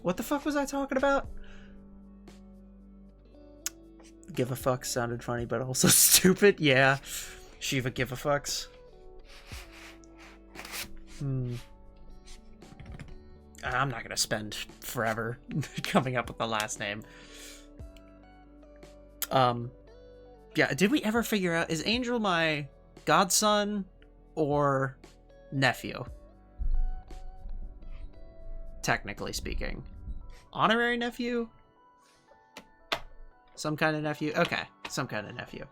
what the fuck was I talking about? Give a fuck sounded funny, but also stupid. Yeah. Shiva give a fucks. I'm not gonna spend forever coming up with the last name. Yeah, did we ever figure out, is Angel my godson or nephew? Technically speaking. Honorary nephew? Some kind of nephew? Okay, some kind of nephew.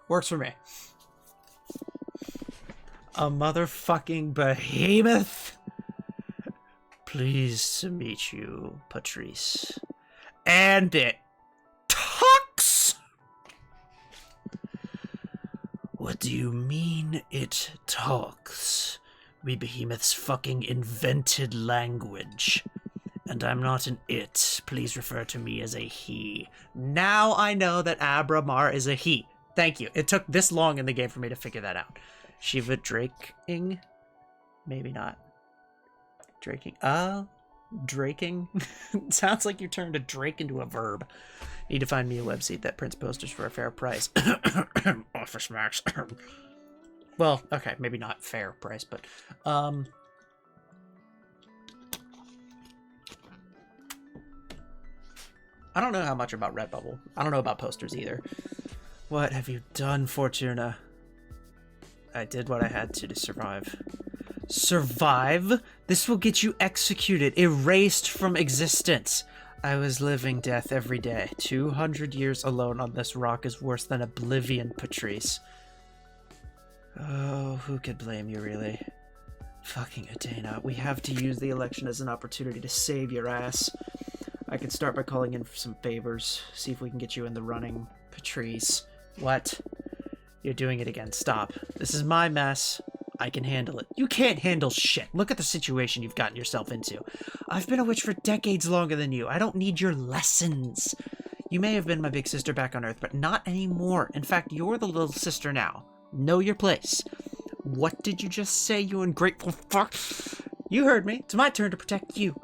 Works for me. A motherfucking behemoth? Pleased to meet you, Patrice. And it talks? What do you mean it talks? We behemoths fucking invented language. And I'm not an it. Please refer to me as a he. Now I know that Abramar is a he. Thank you. It took this long in the game for me to figure that out. Shiva Draking? Maybe not. Draking. Draking? Sounds like you turned a drake into a verb. Need to find me a website that prints posters for a fair price. Office Max. Well, okay, maybe not fair price, but I don't know how much about Redbubble. I don't know about posters either. What have you done, Fortuna? I did what I had to survive. Survive? This will get you executed, erased from existence. I was living death every day. 200 years alone on this rock is worse than oblivion, Patrice. Oh, who could blame you, really? Fucking Adana, we have to use the election as an opportunity to save your ass. I could start by calling in for some favors, see if we can get you in the running. Patrice. What? You're doing it again. Stop. This is my mess. I can handle it. You can't handle shit. Look at the situation you've gotten yourself into. I've been a witch for decades longer than you. I don't need your lessons. You may have been my big sister back on Earth, but not anymore. In fact, you're the little sister now. Know your place. What did you just say, you ungrateful fuck? You heard me. It's my turn to protect you.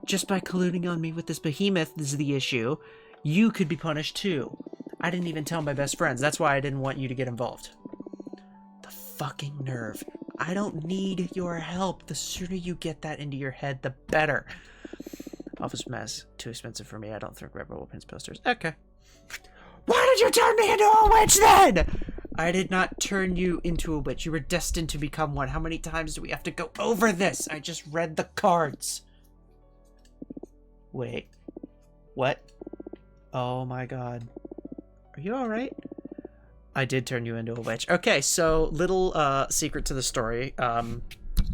Just by colluding on me with this behemoth is the issue. You could be punished too. I didn't even tell my best friends. That's why I didn't want you to get involved. The fucking nerve. I don't need your help. The sooner you get that into your head, the better. Office mess. Too expensive for me. I don't think Rebel pins posters. Okay. Why did you turn me into a witch then? I did not turn you into a witch. You were destined to become one. How many times do we have to go over this? I just read the cards. Wait. What? Oh my god. Are you alright? I did turn you into a witch. Okay, so little secret to the story.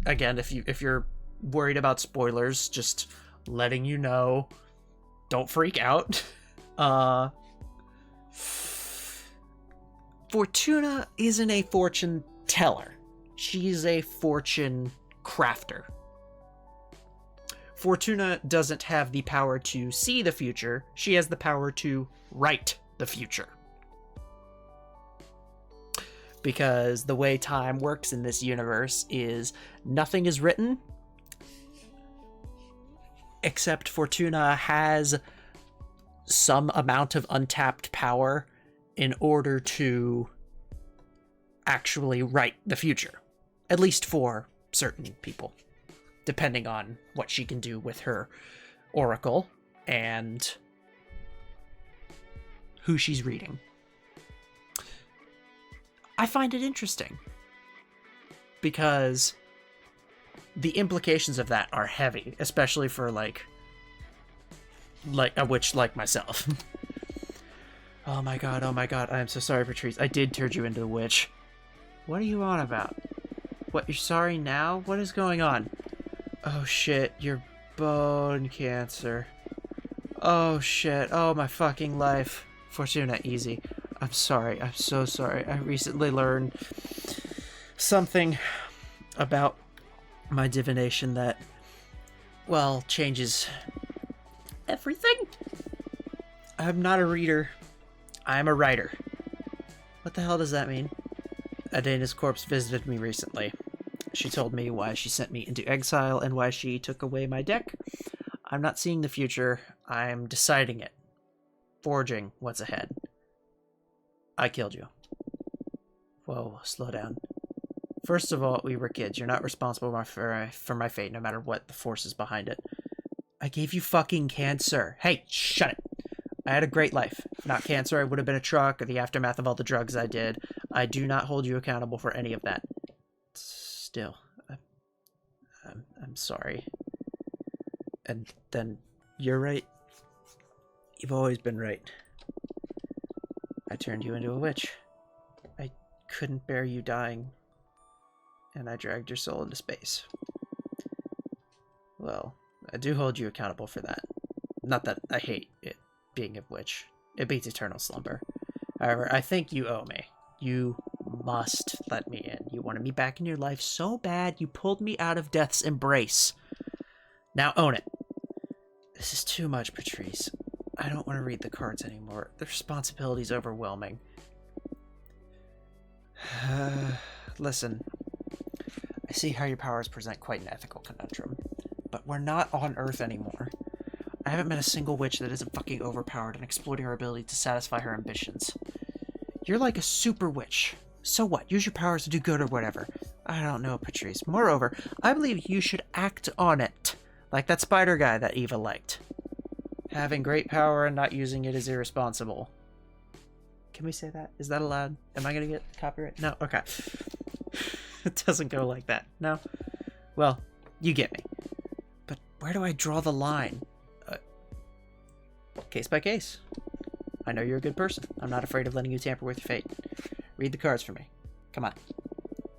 Again, if you're worried about spoilers, just letting you know, don't freak out. Fortuna isn't a fortune teller. She's a fortune crafter. Fortuna doesn't have the power to see the future. She has the power to write the future. Because the way time works in this universe is nothing is written, except Fortuna has some amount of untapped power in order to actually write the future. At least for certain people, depending on what she can do with her oracle and who she's reading. I find it interesting because the implications of that are heavy, especially for like a witch like myself. Oh my god, I am so sorry, Patrice. I did turn you into a witch. What are you on about? What, you're sorry now? What is going on? Oh shit, your bone cancer. Oh shit, oh my fucking life. Fortuna, easy. I'm sorry, I'm so sorry. I recently learned something about my divination that, well, changes everything. I'm not a reader. I'm a writer. What the hell does that mean? Adena's corpse visited me recently. She told me why she sent me into exile and why she took away my deck. I'm not seeing the future. I'm deciding it. Forging what's ahead. I killed you. Whoa, slow down. First of all, we were kids. You're not responsible for my fate, no matter what the force is behind it. I gave you fucking cancer. Hey, shut it. I had a great life. If not cancer, I would have been a truck or the aftermath of all the drugs I did. I do not hold you accountable for any of that. Still, I'm sorry. And then, you're right. You've always been right. I turned you into a witch. I couldn't bear you dying, and I dragged your soul into space. Well, I do hold you accountable for that. Not that I hate it being a witch. It beats eternal slumber. However, I think you owe me. You must let me in. You wanted me back in your life so bad, you pulled me out of death's embrace. Now own it. This is too much, Patrice. I don't want to read the cards anymore. The responsibility's overwhelming. Listen, I see how your powers present quite an ethical conundrum, but we're not on Earth anymore. I haven't met a single witch that isn't fucking overpowered and exploiting her ability to satisfy her ambitions. You're like a super witch. So what? Use your powers to do good or whatever. I don't know, Patrice. Moreover, I believe you should act on it. Like that spider guy that Eva liked. Having great power and not using it is irresponsible. Can we say that? Is that allowed? Am I gonna get copyright? No? Okay. It doesn't go like that. No? Well, you get me. But where do I draw the line? Case by case. I know you're a good person. I'm not afraid of letting you tamper with your fate. Read the cards for me. Come on.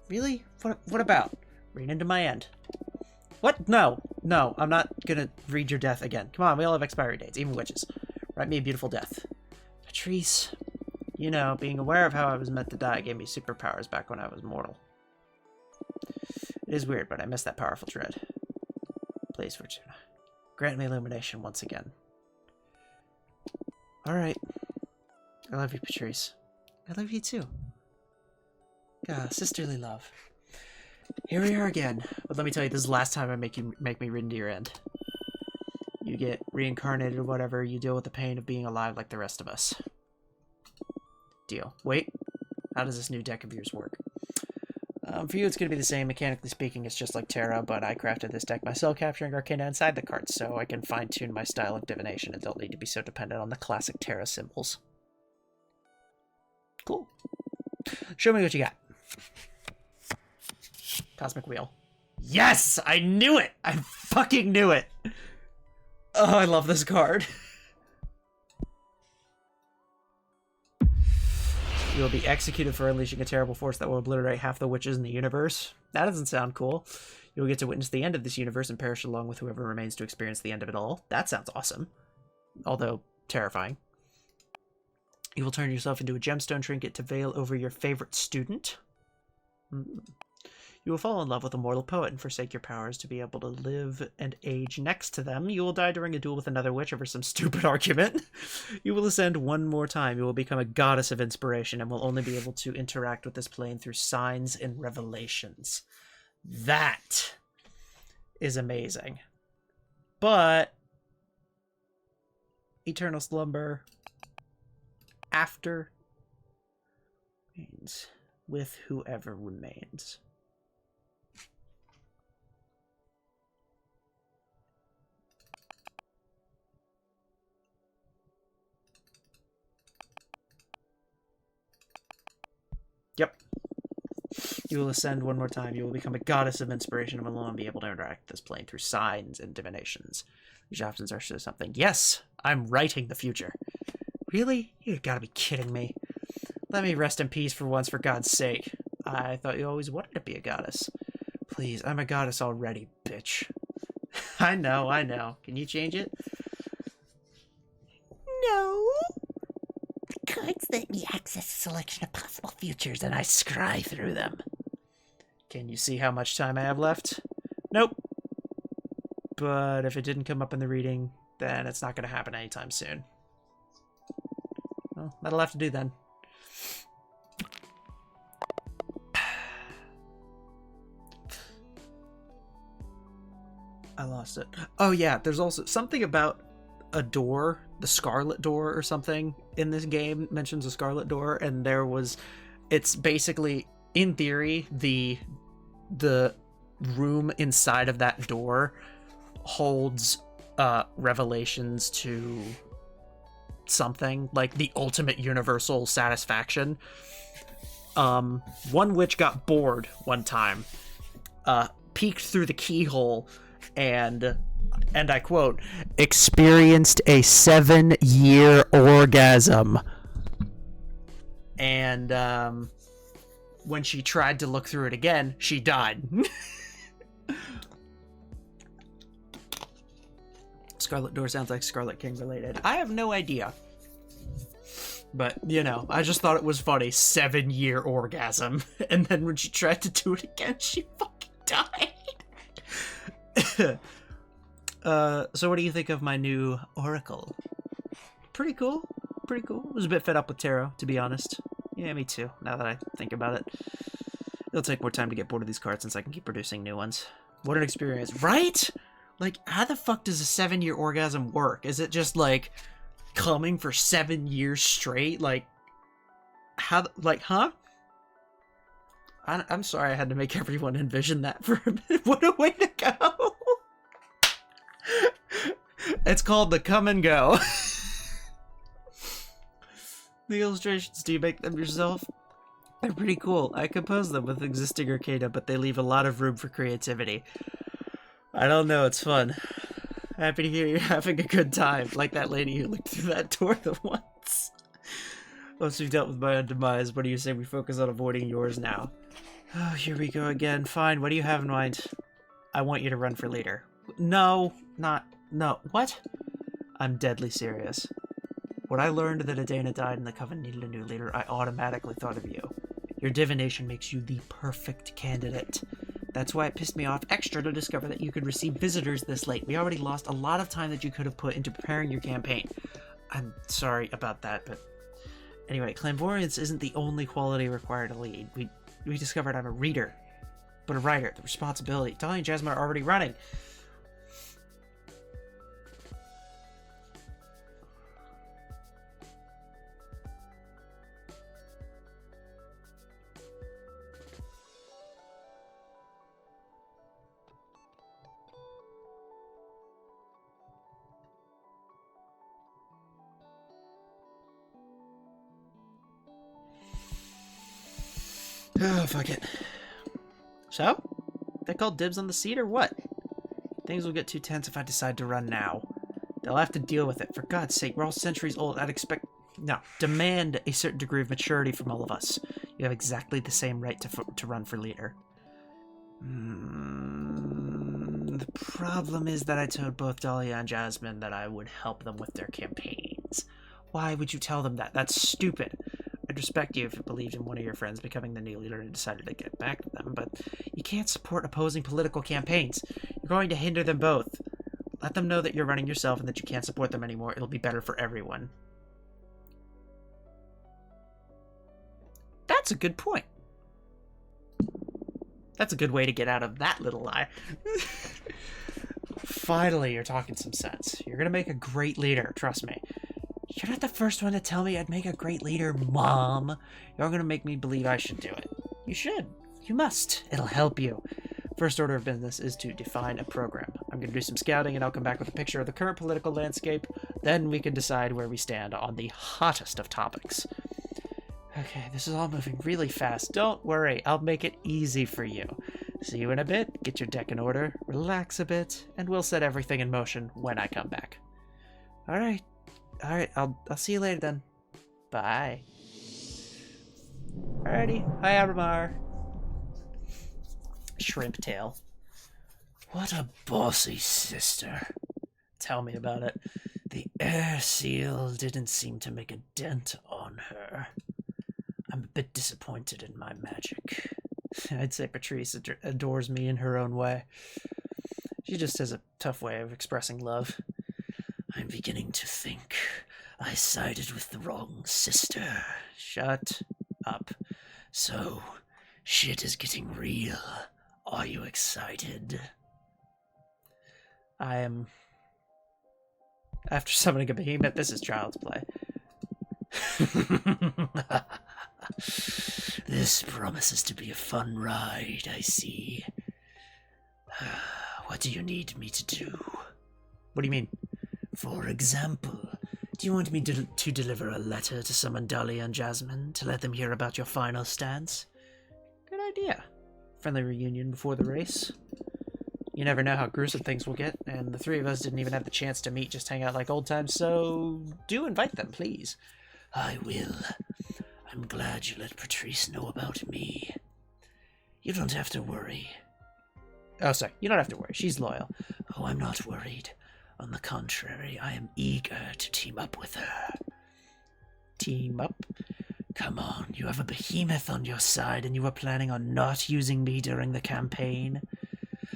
Really? What about? Read into my end. What? No. No, I'm not gonna read your death again. Come on, we all have expiry dates, even witches. Write me a beautiful death. Patrice, you know, being aware of how I was meant to die gave me superpowers back when I was mortal. It is weird, but I miss that powerful dread. Please, Fortuna, grant me illumination once again. Alright. I love you, Patrice. I love you too. God, sisterly love. Here we are again. But let me tell you, this is the last time I make me read into your end. You get reincarnated or whatever, you deal with the pain of being alive like the rest of us. Deal. Wait. How does this new deck of yours work? For you, it's going to be the same. Mechanically speaking, it's just like Terra, but I crafted this deck myself, capturing Arcana inside the cards, so I can fine-tune my style of divination and don't need to be so dependent on the classic Terra symbols. Cool. Show me what you got. Cosmic Wheel. Yes! I knew it! I fucking knew it! Oh, I love this card. You will be executed for unleashing a terrible force that will obliterate half the witches in the universe. That doesn't sound cool. You will get to witness the end of this universe and perish along with whoever remains to experience the end of it all. That sounds awesome. Although, terrifying. You will turn yourself into a gemstone trinket to veil over your favorite student. You will fall in love with a mortal poet and forsake your powers to be able to live and age next to them. You will die during a duel with another witch over some stupid argument. You will ascend one more time. You will become a goddess of inspiration and will only be able to interact with this plane through signs and revelations. That is amazing. But eternal slumber after means with whoever remains. Yep. You will ascend one more time. You will become a goddess of inspiration and will alone be able to interact with this plane through signs and divinations. These options are something. Yes, I'm writing the future. Really? You gotta be kidding me. Let me rest in peace for once, for God's sake. I thought you always wanted to be a goddess. Please, I'm a goddess already, bitch. I know. Can you change it? No. The cards let me access a selection of possible futures, And I scry through them. Can you see how much time I have left? Nope. But if it didn't come up in the reading, then it's not going to happen anytime soon. Well, that'll have to do then. I lost it. Oh yeah, there's also something about a door, the Scarlet Door or something in this game mentions a Scarlet Door, and it's basically, in theory, the room inside of that door holds revelations to something like the ultimate universal satisfaction. One witch got bored one time, peeked through the keyhole, and I quote, experienced a 7-year orgasm. And when she tried to look through it again, she died. Scarlet Door sounds like Scarlet King related. I have no idea. But, you know, I just thought it was funny. 7-year orgasm. And then when she tried to do it again, she fucking died. So what do you think of my new Oracle? Pretty cool. Pretty cool. I was a bit fed up with tarot, to be honest. Yeah, me too, now that I think about it. It'll take more time to get bored of these cards since I can keep producing new ones. What an experience. Right? Like, how the fuck does a 7-year orgasm work? Is it just, like, coming for 7 years straight? Like, how, like, huh? I'm sorry I had to make everyone envision that for a minute. What a way to go! It's called the come and go. The illustrations, do you make them yourself? They're pretty cool. I compose them with existing arcana, but they leave a lot of room for creativity. I don't know, it's fun. Happy to hear you're having a good time, like that lady who looked through that door the once. Once we've dealt with my own demise, what do you say we focus on avoiding yours now? Oh, here we go again. Fine, what do you have in mind? I want you to run for leader. No, what? I'm deadly serious. When I learned that Adana died and the Coven needed a new leader, I automatically thought of you. Your divination makes you the perfect candidate. That's why it pissed me off extra to discover that you could receive visitors this late. We already lost a lot of time that you could have put into preparing your campaign. I'm sorry about that, but... Anyway, clairvoyance isn't the only quality required to lead. We discovered I'm a reader, but a writer. The responsibility. Dolly and Jasmine are already running. Oh, fuck it. So? They called dibs on the seat or what? Things will get too tense if I decide to run now. They'll have to deal with it. For God's sake, we're all centuries old. I'd expect... No. Demand a certain degree of maturity from all of us. You have exactly the same right to run for leader. The problem is that I told both Dahlia and Jasmine that I would help them with their campaigns. Why would you tell them that? That's stupid. I'd respect you if you believed in one of your friends becoming the new leader and decided to get back to them, but you can't support opposing political campaigns. You're going to hinder them both. Let them know that you're running yourself and that you can't support them anymore. It'll be better for everyone. That's a good point. That's a good way to get out of that little lie. Finally, you're talking some sense. You're gonna make a great leader, trust me. You're not the first one to tell me I'd make a great leader, Mom. You're gonna make me believe I should do it. You should. You must. It'll help you. First order of business is to define a program. I'm gonna do some scouting and I'll come back with a picture of the current political landscape. Then we can decide where we stand on the hottest of topics. Okay, this is all moving really fast. Don't worry, I'll make it easy for you. See you in a bit, get your deck in order, relax a bit, and we'll set everything in motion when I come back. Alright, I'll see you later then. Bye. Alrighty, hi Abramar. Shrimp tail. What a bossy sister. Tell me about it. The air seal didn't seem to make a dent on her. I'm a bit disappointed in my magic. I'd say Patrice adores me in her own way. She just has a tough way of expressing love. I'm beginning to think I sided with the wrong sister. Shut up. So, shit is getting real. Are you excited? I am... After summoning a behemoth, this is child's play. This promises to be a fun ride, I see. What do you need me to do? What do you mean? For example, do you want me to deliver a letter to summon Dahlia and Jasmine to let them hear about your final stance? Good idea. Friendly reunion before the race. You never know how gruesome things will get, and the three of us didn't even have the chance to meet, just hang out like old times, so do invite them, please. I will. I'm glad you let Patrice know about me. You don't have to worry. Oh, sorry. You don't have to worry. She's loyal. Oh, I'm not worried. On the contrary, I am eager to team up with her. Team up? Come on, you have a behemoth on your side and you were planning on not using me during the campaign?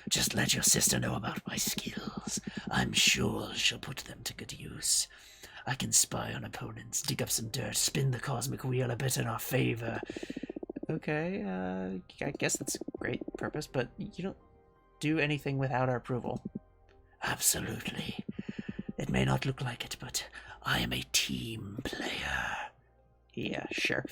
Just let your sister know about my skills. I'm sure she'll put them to good use. I can spy on opponents, dig up some dirt, spin the cosmic wheel a bit in our favor. Okay, I guess that's a great purpose, but you don't do anything without our approval. Absolutely. It may not look like it, but I am a team player. Yeah, sure.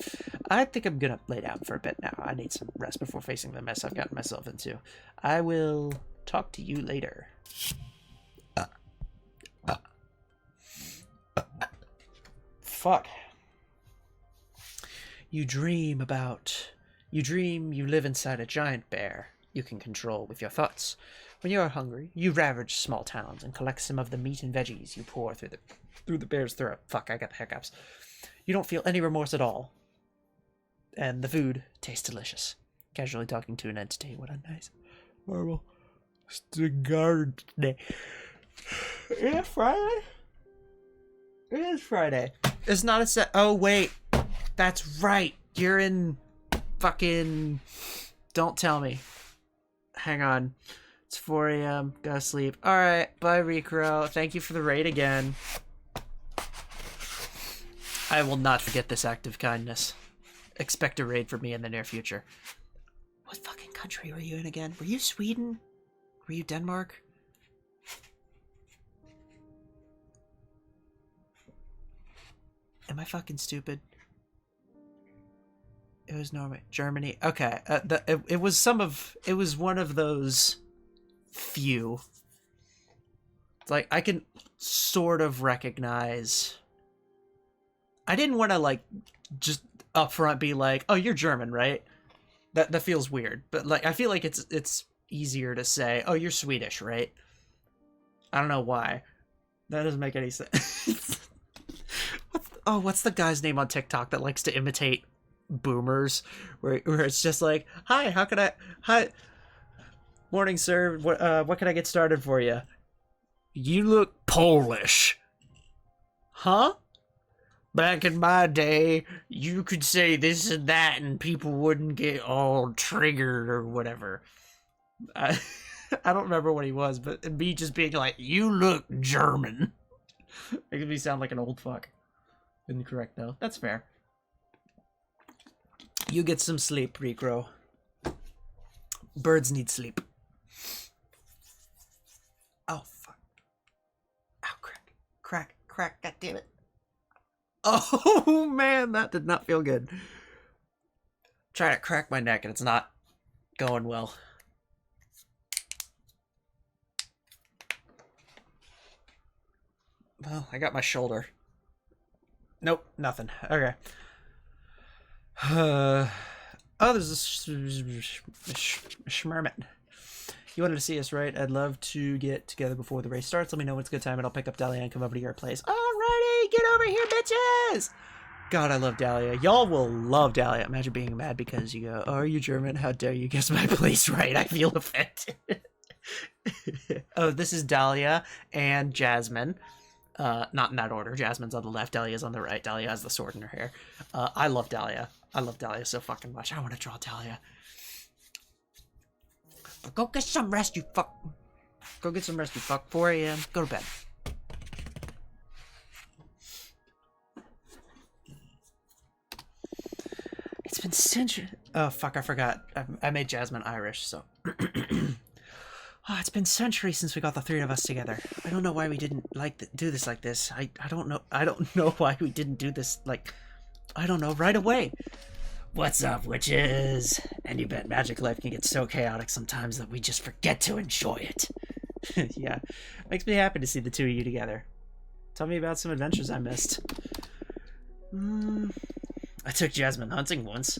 I think I'm gonna lay down for a bit now. I need some rest before facing the mess I've gotten myself into. I will talk to you later. Fuck. You dream you live inside a giant bear you can control with your thoughts. When you are hungry, you ravage small towns and collect some of the meat and veggies you pour through the bear's throat. Fuck, I got the hiccups. You don't feel any remorse at all. And the food tastes delicious. Casually talking to an entity. What a nice, horrible cigar day. Is it Friday? It is Friday. It's not a set. Oh, wait. That's right. You're in fucking... Don't tell me. Hang on. It's 4 a.m. Gotta sleep. Alright. Bye, Rikro. Thank you for the raid again. I will not forget this act of kindness. Expect a raid from me in the near future. What fucking country were you in again? Were you Sweden? Were you Denmark? Am I fucking stupid? It was Norway, Germany. Okay, it was one of those few. It's like I can sort of recognize. I didn't want to like just up front be like, "Oh, you're German, right?" That feels weird, but like I feel like it's easier to say, "Oh, you're Swedish, right?" I don't know why. That doesn't make any sense. What's the guy's name on TikTok that likes to imitate boomers? Where it's just like, "Hi, how can I? Hi, morning, sir. What can I get started for you? You look Polish, huh?" Back in my day, you could say this and that and people wouldn't get all triggered or whatever. I, I don't remember what he was, but me just being like, you look German. Making me sound like an old fuck. Incorrect, though. That's fair. You get some sleep, Recro. Birds need sleep. Oh, fuck. Ow, crack, god damn it. Oh, man, that did not feel good. Trying to crack my neck and it's not going well. Well, I got my shoulder. Nope, nothing. Okay. Oh, there's a schmermit. You wanted to see us, right? I'd love to get together before the race starts. Let me know when it's a good time and I'll pick up Dahlia and come over to your place. Alrighty, get over here, bitches! God, I love Dahlia. Y'all will love Dahlia. Imagine being mad because you go, oh, are you German? How dare you guess my place right? I feel offended. Oh, this is Dahlia and Jasmine. Not in that order. Jasmine's on the left, Dahlia's on the right. Dahlia has the sword in her hair. I love Dahlia. I love Dahlia so fucking much. I want to draw Dahlia. But go get some rest, you fuck. Go get some rest, you fuck. 4 a.m. Go to bed. It's been centuries. Oh, fuck, I forgot. I made Jasmine Irish, so. Oh, it's been centuries since we got the three of us together. I don't know why we didn't do this like this. I don't know. I don't know why we didn't do this, like, I don't know, right away. What's up, witches? And you bet magic life can get so chaotic sometimes that we just forget to enjoy it. Yeah, makes me happy to see the two of you together. Tell me about some adventures I missed. I took Jasmine hunting once.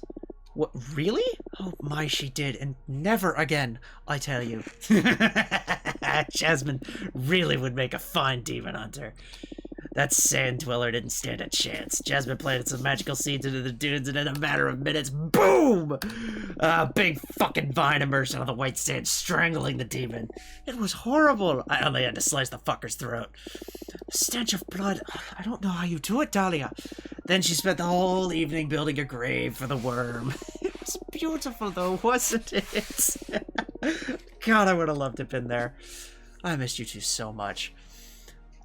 What, really? Oh my, she did, and never again, I tell you. Jasmine really would make a fine demon hunter. That sand dweller didn't stand a chance. Jasmine planted some magical seeds into the dunes, and in a matter of minutes, boom! A big fucking vine emerged out of the white sand, strangling the demon. It was horrible. I only had to slice the fucker's throat. The stench of blood. I don't know how you do it, Dahlia. Then she spent the whole evening building a grave for the worm. It was beautiful, though, wasn't it? God, I would have loved to have been there. I missed you two so much.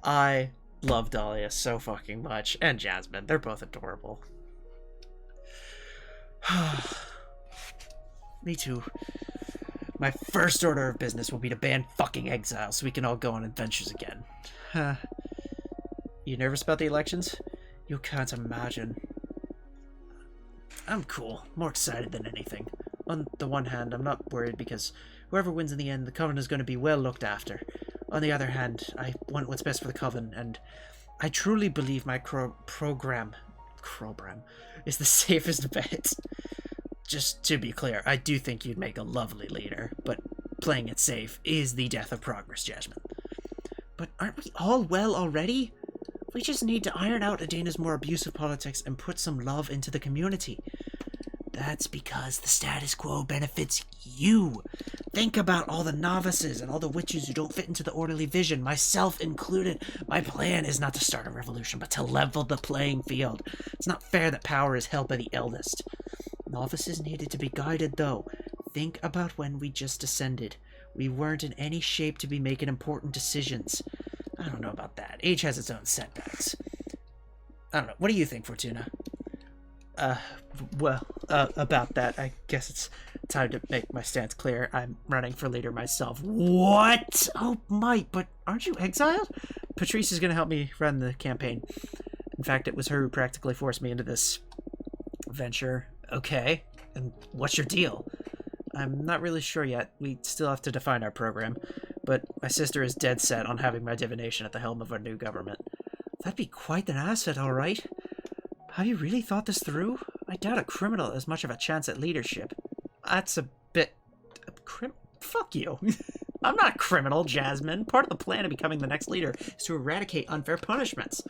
I love Dahlia so fucking much. And Jasmine. They're both adorable. Me too. My first order of business will be to ban fucking exile so we can all go on adventures again. You nervous about the elections? You can't imagine. I'm cool. More excited than anything. On the one hand, I'm not worried because whoever wins in the end, the Coven is going to be well looked after. On the other hand, I want what's best for the Coven, and I truly believe my program is the safest bet. Just to be clear, I do think you'd make a lovely leader, but playing it safe is the death of progress, Jasmine. But aren't we all well already? We just need to iron out Adana's more abusive politics and put some love into the community. That's because the status quo benefits you. Think about all the novices and all the witches who don't fit into the orderly vision, myself included. My plan is not to start a revolution, but to level the playing field. It's not fair that power is held by the eldest. Novices needed to be guided, though. Think about when we just ascended. We weren't in any shape to be making important decisions. I don't know about that. Age has its own setbacks. I don't know. What do you think, Fortuna? About that, I guess it's time to make my stance clear. I'm running for leader myself. What? Oh, Mike, but aren't you exiled? Patrice is going to help me run the campaign. In fact, it was her who practically forced me into this venture. Okay, and what's your deal? I'm not really sure yet. We still have to define our program. But my sister is dead set on having my divination at the helm of our new government. That'd be quite an asset, all right. Have you really thought this through? I doubt a criminal has much of a chance at leadership. That's a bit... Fuck you. I'm not a criminal, Jasmine. Part of the plan of becoming the next leader is to eradicate unfair punishments.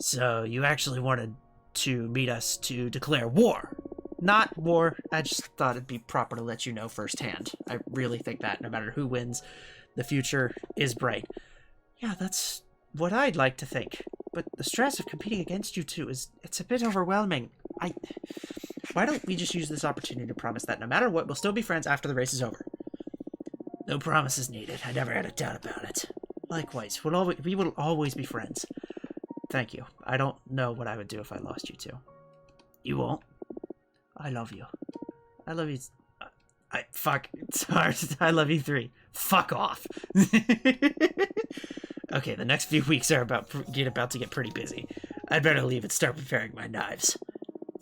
So, you actually wanted to meet us to declare war. Not war. I just thought it'd be proper to let you know firsthand. I really think that no matter who wins, the future is bright. Yeah, that's what I'd like to think. But the stress of competing against you two it's a bit overwhelming. Why don't we just use this opportunity to promise that no matter what, we'll still be friends after the race is over? No promises needed. I never had a doubt about it. Likewise, we will always be friends. Thank you. I don't know what I would do if I lost you two. You won't? I love you. I love you. Fuck. Sorry. I love you three. Fuck off. Okay, the next few weeks are about to get pretty busy. I'd better leave and start preparing my knives.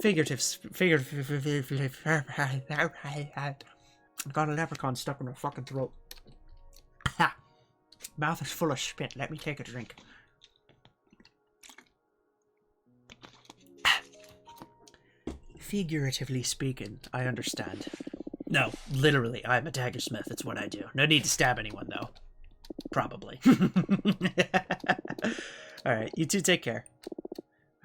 Figurative. I've got a leprechaun stuck in my fucking throat. Ha! Mouth is full of spit. Let me take a drink. Figuratively speaking, I understand. No, literally, I'm a daggersmith. It's what I do. No need to stab anyone, though. Probably. Alright, you two take care.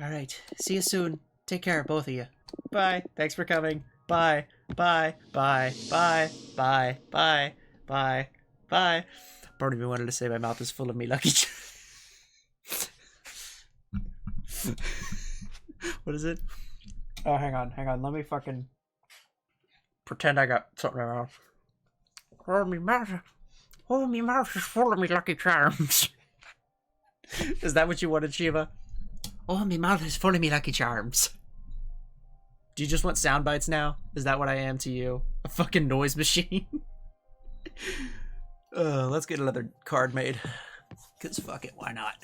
Alright, see you soon. Take care, both of you. Bye. Thanks for coming. Bye. Bye. Bye. Bye. Bye. Bye. Bye. Bye. Part of me wanted to say my mouth is full of me lucky What is it? Oh, hang on. Let me fucking pretend I got something in my mouth. Oh, me mouth is full of me lucky charms. Is that what you wanted, Shiva? Oh, me mouth is full of me lucky charms. Do you just want sound bites now? Is that what I am to you? A fucking noise machine? Let's get another card made. Because fuck it, why not?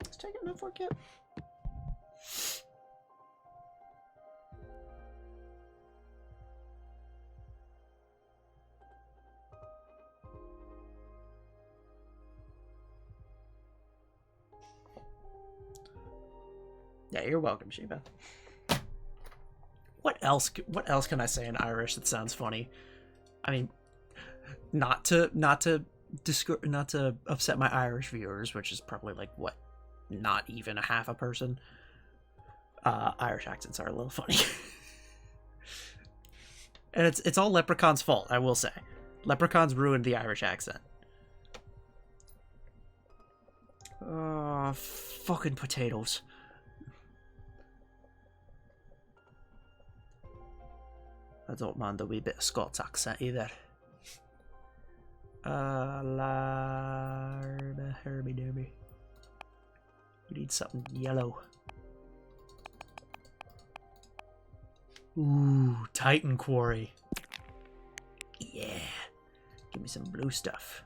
Let's take it enough work yet. Yeah, you're welcome, Shiva. What else can I say in Irish that sounds funny? I mean, not to upset my Irish viewers, which is probably like what, not even a half a person. Irish accents are a little funny. And it's all Leprechaun's fault, I will say. Leprechauns ruined the Irish accent. Fucking potatoes. I don't mind a wee bit of Scots accent either. Larba herby derby. We need something yellow. Ooh, Titan Quarry. Yeah. Give me some blue stuff.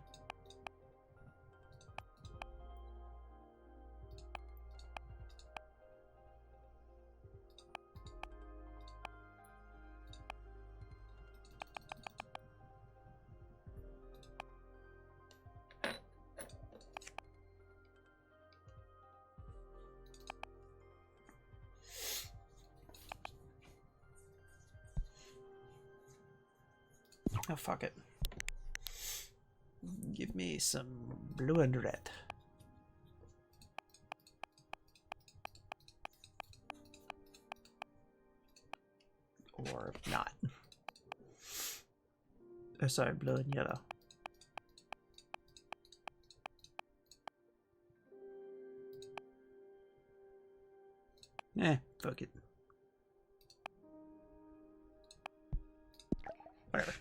Oh, fuck it. Give me some blue and red. Or not. Oh, sorry, blue and yellow. Fuck it. Whatever.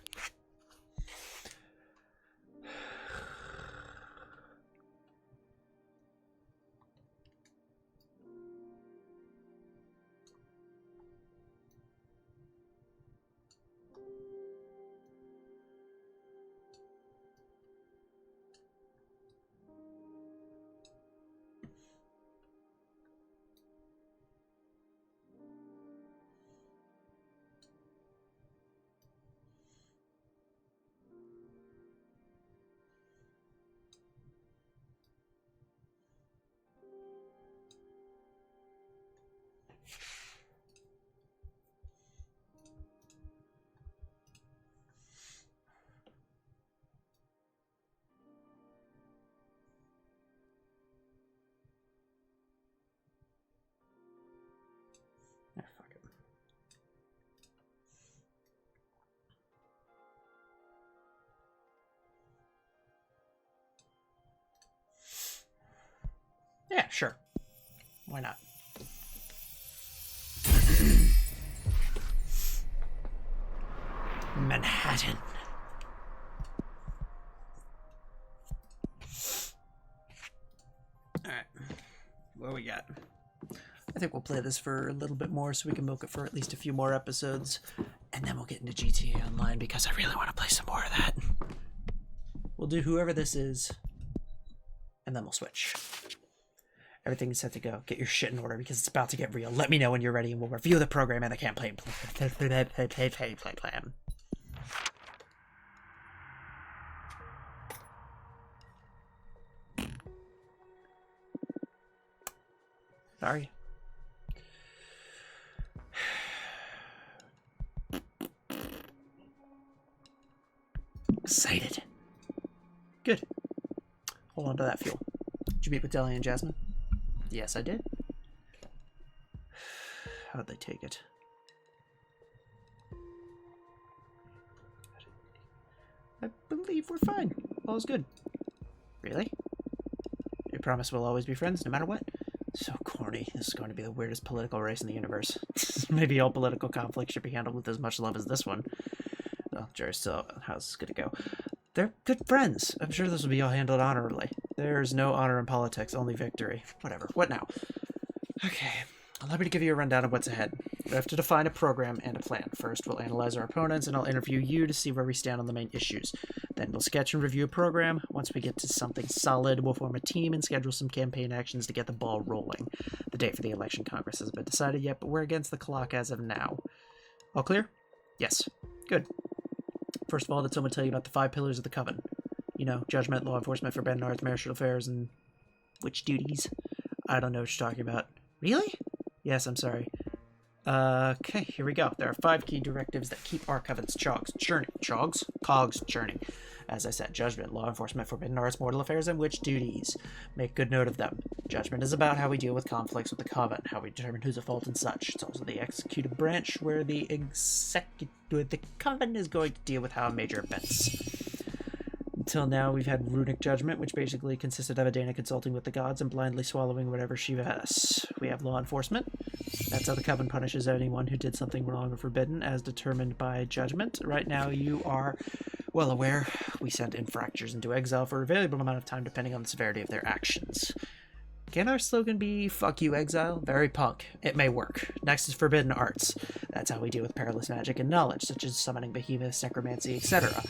Yeah, sure. Why not? Manhattan. Alright. What we got? I think we'll play this for a little bit more so we can milk it for at least a few more episodes. And then we'll get into GTA Online because I really want to play some more of that. We'll do whoever this is. And then we'll switch. Everything is set to go. Get your shit in order because it's about to get real. Let me know when you're ready and we'll review the program and the campaign plan. Sorry. Excited. Good. Hold on to that fuel. Did you meet with Delia and Jasmine? Yes, I did. How'd they take it? I believe we're fine. All's good. Really? You promise we'll always be friends, no matter what? So corny. This is going to be the weirdest political race in the universe. Maybe all political conflicts should be handled with as much love as this one. Well, Jerry's still... How's this gonna go? They're good friends. I'm sure this will be all handled honorably. There's no honor in politics, only victory. Whatever. What now? Okay. Allow me to give you a rundown of what's ahead. We have to define a program and a plan. First, we'll analyze our opponents, and I'll interview you to see where we stand on the main issues. Then we'll sketch and review a program. Once we get to something solid, we'll form a team and schedule some campaign actions to get the ball rolling. The date for the election Congress hasn't been decided yet, but we're against the clock as of now. All clear? Yes. Good. First of all, did someone tell you about the 5 pillars of the Coven? You know, judgment, law enforcement, forbidden arts, marital affairs, and witch duties. I don't know what you're talking about. Really? Yes, I'm sorry. Okay, here we go. There are 5 key directives that keep our Coven's cogs churning. Cogs churning. As I said, judgment, law enforcement, forbidden arts, mortal affairs, and witch duties. Make good note of them. Judgment is about how we deal with conflicts with the Coven, how we determine who's at fault and such. It's also the executive branch where the Coven is going to deal with how major events. Until now, we've had runic judgment, which basically consisted of Adana consulting with the gods and blindly swallowing whatever she has. We have law enforcement. That's how the Coven punishes anyone who did something wrong or forbidden, as determined by judgment. Right now, you are well aware we send infractors into exile for a variable amount of time depending on the severity of their actions. Can our slogan be, fuck you, exile? Very punk. It may work. Next is forbidden arts. That's how we deal with perilous magic and knowledge, such as summoning behemoths, necromancy, etc.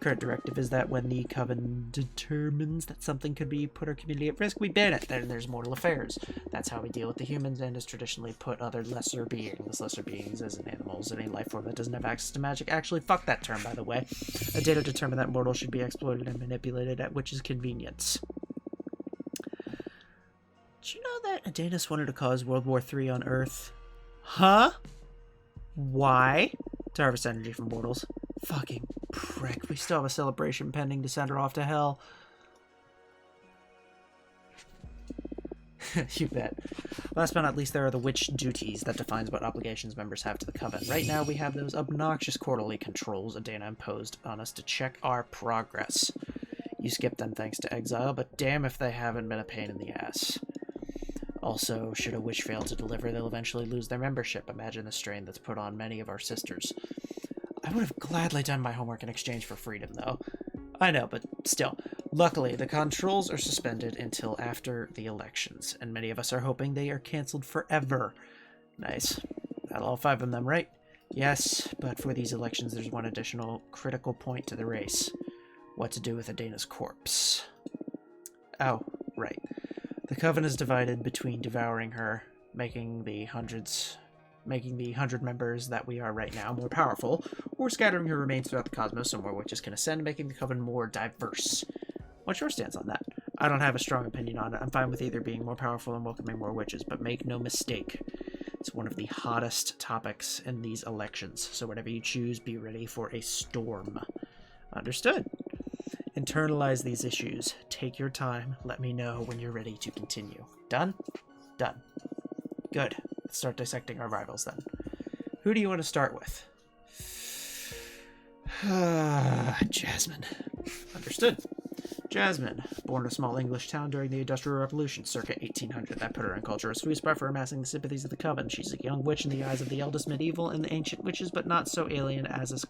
Current directive is that when the Coven determines that something could be put our community at risk, we ban it. Then there's mortal affairs. That's how we deal with the humans and has traditionally put other lesser beings as in animals, any life form that doesn't have access to magic. Actually, fuck that term, by the way. A data determined that mortals should be exploited and manipulated at which is convenience. Did you know that Adanus wanted to cause World War III on Earth? Huh? Why? To harvest energy from mortals. Fucking prick. We still have a celebration pending to send her off to hell. You bet. Last but not least, there are the witch duties that defines what obligations members have to the Coven. Right now, we have those obnoxious quarterly controls Adana imposed on us to check our progress. You skipped them thanks to exile, but damn if they haven't been a pain in the ass. Also, should a witch fail to deliver, they'll eventually lose their membership. Imagine the strain that's put on many of our sisters. I would have gladly done my homework in exchange for freedom, though. I know, but still. Luckily, the controls are suspended until after the elections, and many of us are hoping they are cancelled forever. Nice. Got all 5 of them, right? Yes, but for these elections, there's one additional critical point to the race. What to do with Adana's corpse. Oh, right. The Coven is divided between devouring her, making the 100 members that we are right now more powerful, or scattering her remains throughout the cosmos so more witches can ascend, making the Coven more diverse. What's your stance on that? I don't have a strong opinion on it. I'm fine with either being more powerful and welcoming more witches, but make no mistake, it's one of the hottest topics in these elections, so whatever you choose, be ready for a storm. Understood. Internalize these issues. Take your time. Let me know when you're ready to continue. Done? Done. Good. Let's start dissecting our rivals then. Who do you want to start with? Jasmine. Understood. Jasmine, born in a small English town during the Industrial Revolution, circa 1800. That put her in cultural sweet spot for amassing the sympathies of the coven. She's a young witch in the eyes of the eldest medieval and the ancient witches, but not so alien as his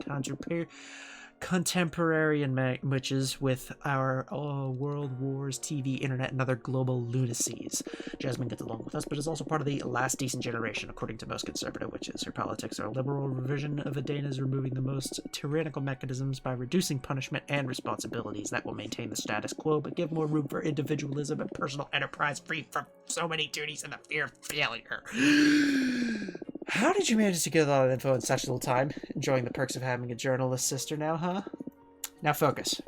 contemporary witches with our World Wars, TV, internet, and other global lunacies. Jasmine gets along with us, but is also part of the last decent generation, according to most conservative witches. Her politics are a liberal revision of Adena's, removing the most tyrannical mechanisms by reducing punishment and responsibilities that will maintain the status quo, but give more room for individualism and personal enterprise, free from so many duties and the fear of failure. How did you manage to get a lot of info in such little time? Enjoying the perks of having a journalist sister now, huh? Now focus.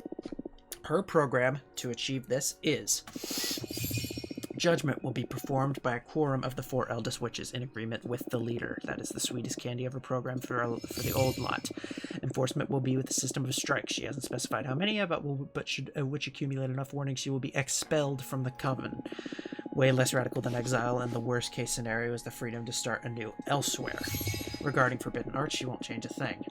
Her program to achieve this is: judgment will be performed by a quorum of the 4 eldest witches in agreement with the leader. That is the sweetest candy ever programmed for the old lot. Enforcement will be with a system of strikes. She hasn't specified how many, but should a witch accumulate enough warnings, she will be expelled from the coven. Way less radical than exile, and the worst case scenario is the freedom to start anew elsewhere. Regarding forbidden arts, she won't change a thing.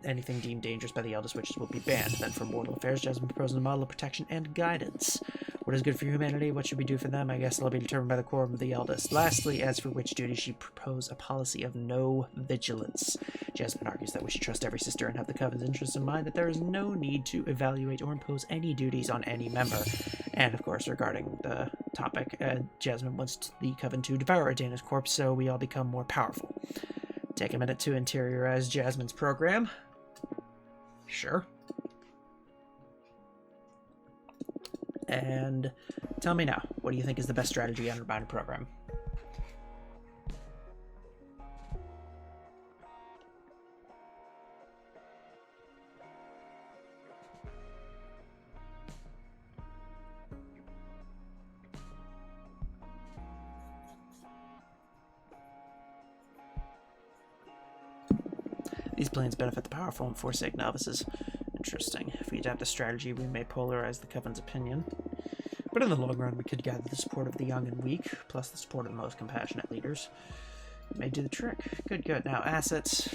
Anything deemed dangerous by the eldest witches will be banned. Then for mortal affairs, Jasmine proposes a model of protection and guidance. What is good for humanity? What should we do for them? I guess it'll be determined by the quorum of the eldest. Lastly, as for witch duty, she proposed a policy of no vigilance. Jasmine argues that we should trust every sister and have the coven's interests in mind, that there is no need to evaluate or impose any duties on any member. And of course, regarding the topic, Jasmine wants the coven to devour Adena's corpse so we all become more powerful. Take a minute to interiorize Jasmine's program. Sure. And tell me now, what do you think is the best strategy on her binder program? These plans benefit the powerful and forsake novices. Interesting. If we adapt the strategy, we may polarize the coven's opinion. But in the long run, we could gather the support of the young and weak, plus the support of the most compassionate leaders. It may do the trick. Good, good. Now, assets.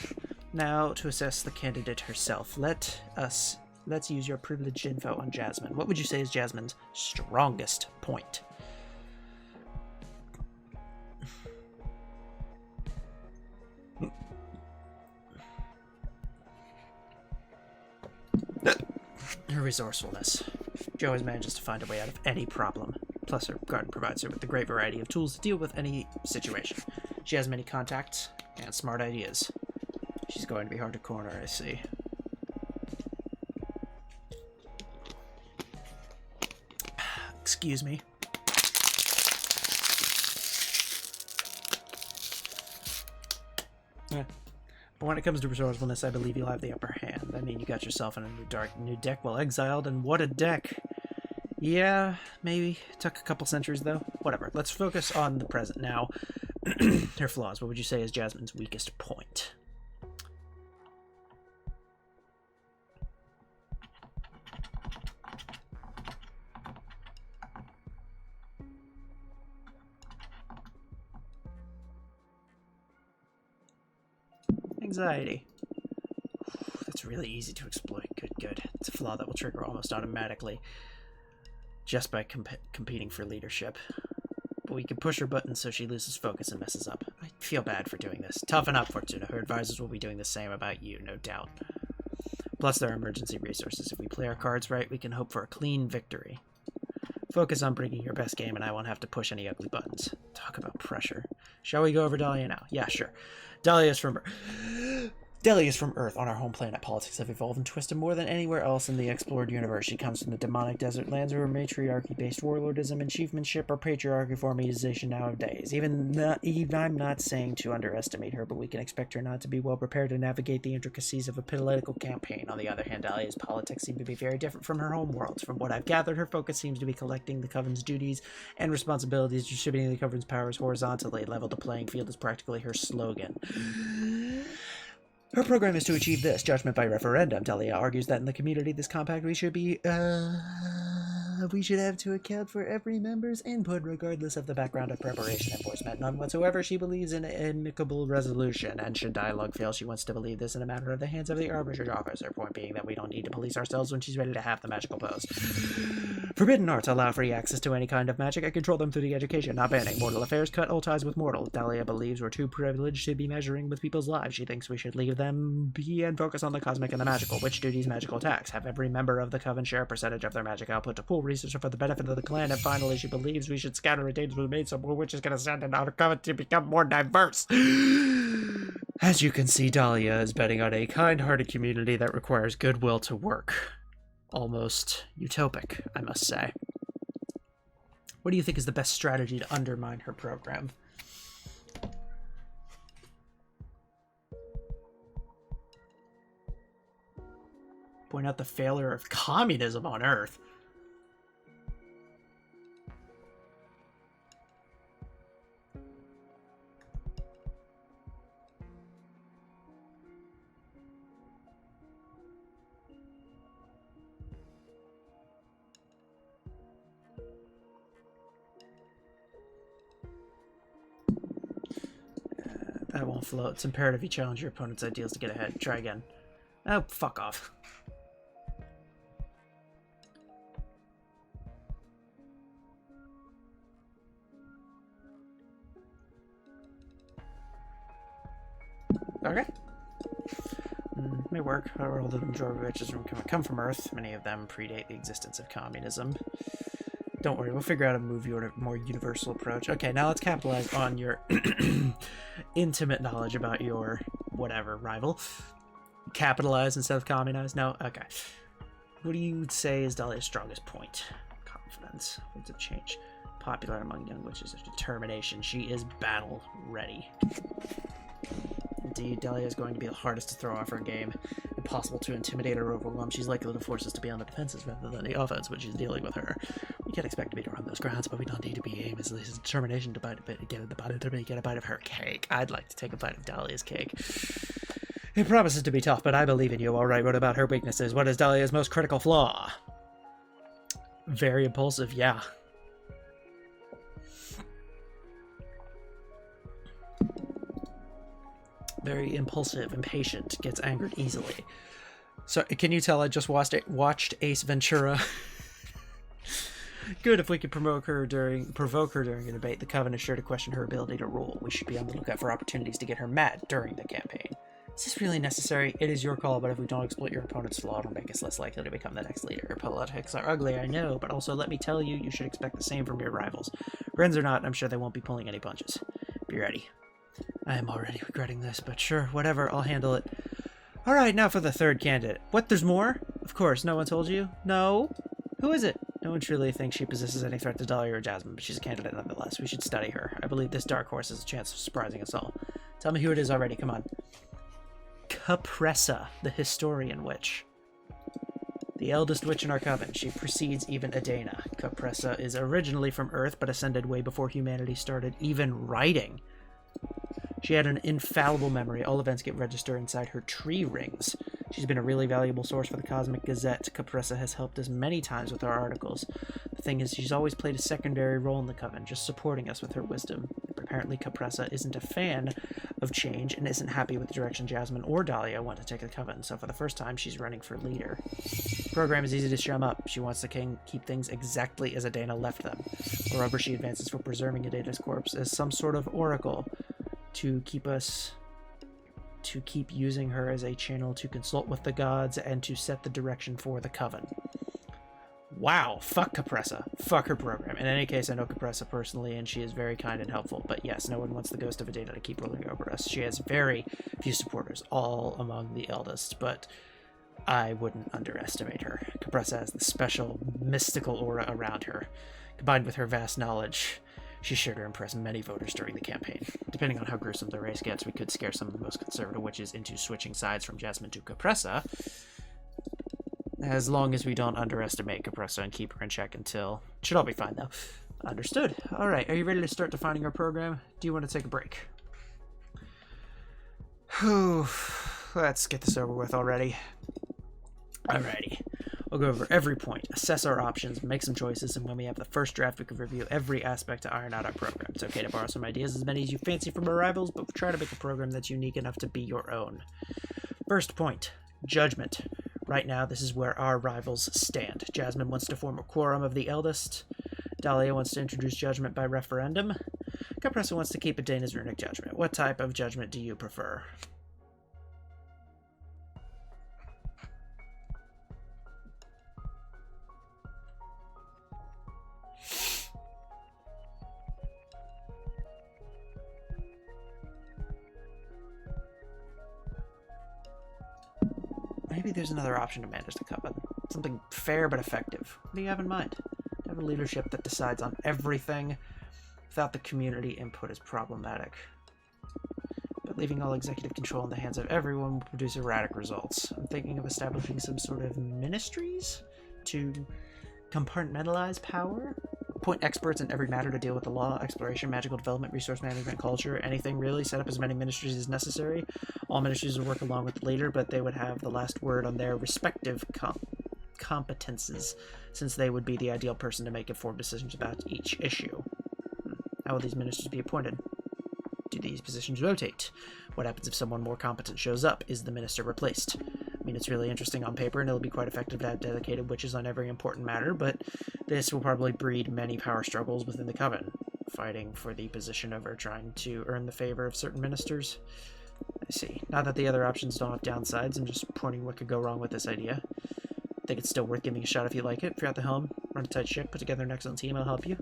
Now, to assess the candidate herself. Let's use your privileged info on Jasmine. What would you say is Jasmine's strongest point? Her resourcefulness. She always manages to find a way out of any problem. Plus, her garden provides her with a great variety of tools to deal with any situation. She has many contacts and smart ideas. She's going to be hard to corner, I see. Excuse me. Yeah. But when it comes to resourcefulness, I believe you'll have the upper hand. I mean, you got yourself in a new deck while exiled, and what a deck! Yeah, maybe. Took a couple centuries, though. Whatever. Let's focus on the present now. Her flaws. What would you say is Jasmine's weakest point? Anxiety. That's really easy to exploit. Good, good. It's a flaw that will trigger almost automatically just by competing for leadership. But we can push her buttons so she loses focus and messes up. I feel bad for doing this. Toughen up, Fortuna. Her advisors will be doing the same about you, no doubt. Plus, there are emergency resources. If we play our cards right, we can hope for a clean victory. Focus on bringing your best game, and I won't have to push any ugly buttons. Talk about pressure. Shall we go over Dahlia now? Yeah, sure. Dahlia is from Earth. On our home planet, politics have evolved and twisted more than anywhere else in the explored universe. She comes from the demonic desert lands where matriarchy-based warlordism and chiefmanship are patriarchy formalization nowadays. I'm not saying to underestimate her, but we can expect her not to be well prepared to navigate the intricacies of a political campaign. On the other hand, Dahlia's politics seem to be very different from her homeworld. From what I've gathered, her focus seems to be collecting the Coven's duties and responsibilities, distributing the Coven's powers horizontally. Level the playing field is practically her slogan. Her program is to achieve this, judgment by referendum. Dahlia argues that in the community, this compact we should be, We should have to account for every member's input, regardless of the background of preparation, enforcement, none whatsoever. She believes in amicable resolution, and should dialogue fail, she wants to believe this in a matter of the hands of the arbitrary officer. Point being that we don't need to police ourselves when she's ready to have the magical pose. Forbidden arts allow free access to any kind of magic and control them through the education, not banning. Mortal affairs cut all ties with mortal. Dahlia believes we're too privileged to be measuring with people's lives. She thinks we should leave them be and focus on the cosmic and the magical. Which duties magical attacks? Have every member of the coven share a percentage of their magic output to pool research for the benefit of the clan. And finally, she believes we should scatter a data with made so more witches can ascend in our coven to become more diverse. As you can see, Dahlia is betting on a kind-hearted community that requires goodwill to work. Almost utopic, I must say. What do you think is the best strategy to undermine her program? Point out the failure of communism on Earth. That won't float. It's imperative you challenge your opponent's ideals to get ahead. Try again. Oh, fuck off. Okay. May work. Although the majority of witches come from Earth, many of them predate the existence of communism. Don't worry, we'll figure out a more universal approach. Okay, now let's capitalize on your intimate knowledge about your whatever rival. Capitalize instead of communize? No? Okay. What do you say is Dahlia's strongest point? Confidence. What's a change? Popular among young witches is determination. She is battle ready. Indeed, Dahlia is going to be the hardest to throw off her game. Impossible to intimidate or overwhelm. She's likely to force us to be on the defenses rather than the offense when she's dealing with her. We can't expect to beat her on those grounds, but we don't need to be aimlessly. His determination to get a bite of her cake. I'd like to take a bite of Dahlia's cake. It promises to be tough, but I believe in you. All right, what about her weaknesses? What is Dahlia's most critical flaw? Very impulsive, yeah. Very impulsive, impatient, gets angered easily. So, can you tell I just watched Ace Ventura? Good, if we could provoke her during a debate, the Coven is sure to question her ability to rule. We should be on the lookout for opportunities to get her mad during the campaign. Is this really necessary? It is your call, but if we don't exploit your opponent's flaw, it'll make us less likely to become the next leader. Politics are ugly, I know, but also let me tell you, you should expect the same from your rivals. Friends or not, I'm sure they won't be pulling any punches. Be ready. I am already regretting this, but sure, whatever, I'll handle it. Alright, now for the third candidate. What, there's more? Of course, no one told you? No? Who is it? No one truly thinks she possesses any threat to Dahlia or Jasmine, but she's a candidate nonetheless. We should study her. I believe this dark horse has a chance of surprising us all. Tell me who it is already, come on. Capressa, the historian witch. The eldest witch in our coven. She precedes even Adana. Capressa is originally from Earth, but ascended way before humanity started even writing. She had an infallible memory. All events get registered inside her tree rings. She's been a really valuable source for the Cosmic Gazette. Capressa has helped us many times with our articles. The thing is, she's always played a secondary role in the Coven, just supporting us with her wisdom. Apparently, Capressa isn't a fan of change and isn't happy with the direction Jasmine or Dahlia want to take the Coven, so for the first time, she's running for leader. The program is easy to strum up. She wants to keep things exactly as Adana left them. Moreover, she advances for preserving Adana's corpse as some sort of oracle to keep using her as a channel to consult with the gods and to set the direction for the Coven. Wow, fuck Capressa. Fuck her program. In any case, I know Capressa personally, and she is very kind and helpful. But yes, no one wants the ghost of Adana to keep ruling over us. She has very few supporters, all among the eldest, but I wouldn't underestimate her. Capressa has the special, mystical aura around her. Combined with her vast knowledge, she's sure to impress many voters during the campaign. Depending on how gruesome the race gets, we could scare some of the most conservative witches into switching sides from Jasmine to Capressa, as long as we don't underestimate Capressa and keep her in check until... Should all be fine, though. Understood. Alright, are you ready to start defining our program? Do you want to take a break? Whew. Let's get this over with already. Alrighty. We'll go over every point, assess our options, make some choices, and when we have the first draft, we can review every aspect to iron out our program. It's okay to borrow some ideas, as many as you fancy from our rivals, but we'll try to make a program that's unique enough to be your own. First point, judgment. Right now, this is where our rivals stand. Jasmine wants to form a quorum of the eldest. Dahlia wants to introduce judgment by referendum. Capressa wants to keep a Dana's runic judgment. What type of judgment do you prefer? Maybe there's another option to manage the coven. Something fair but effective. What do you have in mind? To have a leadership that decides on everything without the community input is problematic. But leaving all executive control in the hands of everyone will produce erratic results. I'm thinking of establishing some sort of ministries to compartmentalize power. Appoint experts in every matter to deal with the law, exploration, magical development, resource management, culture, anything really. Set up as many ministries as necessary. All ministries would work along with the leader, but they would have the last word on their respective competences, since they would be the ideal person to make informed decisions about each issue. How will these ministers be appointed? Do these positions rotate? What happens if someone more competent shows up? Is the minister replaced? I mean, it's really interesting on paper, and it'll be quite effective to have dedicated witches on every important matter, but this will probably breed many power struggles within the coven, fighting for the position over trying to earn the favor of certain ministers. I see. Not that the other options don't have downsides, I'm just pointing what could go wrong with this idea. I think it's still worth giving a shot if you like it. If you're at the helm, run a tight ship, put together an excellent team, I'll help you.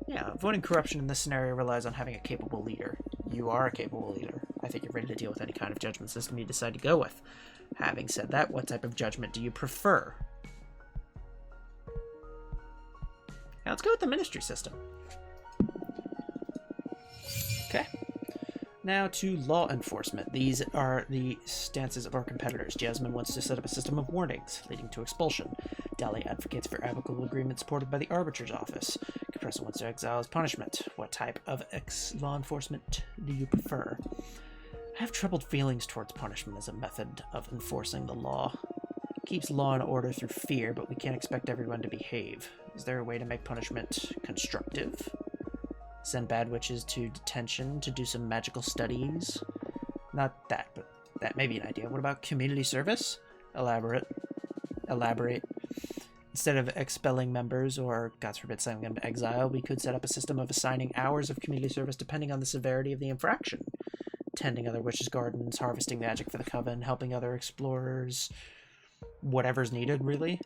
Yeah, avoiding corruption in this scenario relies on having a capable leader. You are a capable leader. I think you're ready to deal with any kind of judgment system you decide to go with. Having said that, what type of judgment do you prefer? Now let's go with the ministry system. Okay. Now to law enforcement. These are the stances of our competitors. Jasmine wants to set up a system of warnings, leading to expulsion. Dahlia advocates for amicable agreement supported by the arbitrator's office. Capressa wants to exile as punishment. What type of law enforcement do you prefer? I have troubled feelings towards punishment as a method of enforcing the law. It keeps law and order through fear, but we can't expect everyone to behave. Is there a way to make punishment constructive? Send bad witches to detention to do some magical studies? Not that, but that may be an idea. What about community service? Elaborate. Instead of expelling members or, God forbid, sending them to exile, we could set up a system of assigning hours of community service depending on the severity of the infraction. Tending other witches' gardens, harvesting magic for the coven, helping other explorers, whatever's needed, really.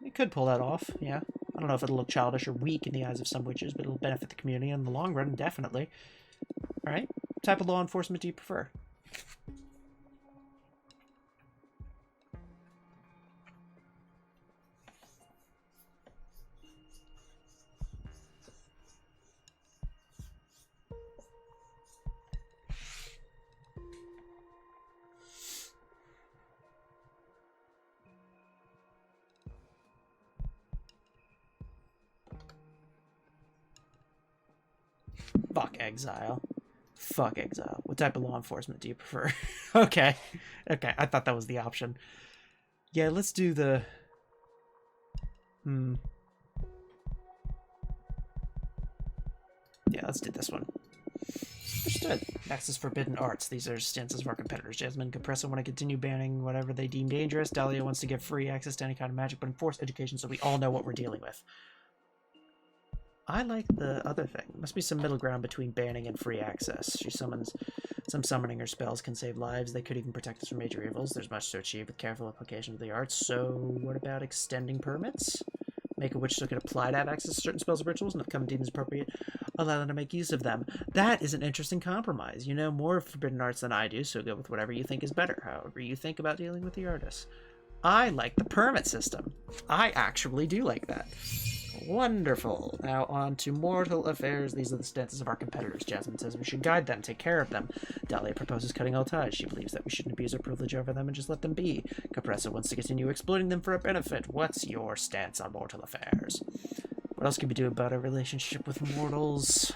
We could pull that off, yeah. I don't know if it'll look childish or weak in the eyes of some witches, but it'll benefit the community in the long run, definitely. Alright, what type of law enforcement do you prefer? Fuck exile. What type of law enforcement do you prefer? Okay, I thought that was the option. Yeah, let's do the... Yeah, let's do this one. Understood. Next is forbidden arts. These are stances of our competitors. Jasmine and Capressa want to continue banning whatever they deem dangerous. Dahlia wants to give free access to any kind of magic, but enforce education so we all know what we're dealing with. I like the other thing. Must be some middle ground between banning and free access. She summons some summoning or spells can save lives. They could even protect us from major evils. There's much to achieve with careful application of the arts. So what about extending permits? Make a witch so it can apply to have access to certain spells or rituals, and if come deemed as appropriate, allow them to make use of them. That is an interesting compromise. You know more of forbidden arts than I do, so go with whatever you think is better, however you think about dealing with the artists. I like the permit system. I actually do like that. Wonderful. Now on to mortal affairs. These are the stances of our competitors. Jasmine says we should guide them, take care of them. Dahlia proposes cutting all ties. She believes that we shouldn't abuse our privilege over them and just let them be. Capressa wants to continue exploiting them for our benefit. What's your stance on mortal affairs? What else can we do about our relationship with mortals?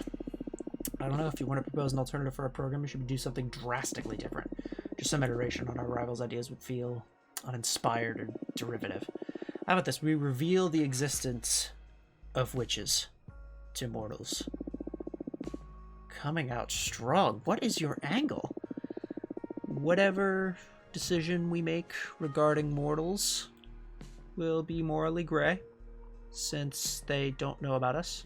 I don't know. If you want to propose an alternative for our program, we should do something drastically different. Just some iteration on our rivals' ideas would feel uninspired or derivative. How about this? We reveal the existence of witches to mortals. Coming out strong. What is your angle? Whatever decision we make regarding mortals will be morally gray, since they don't know about us.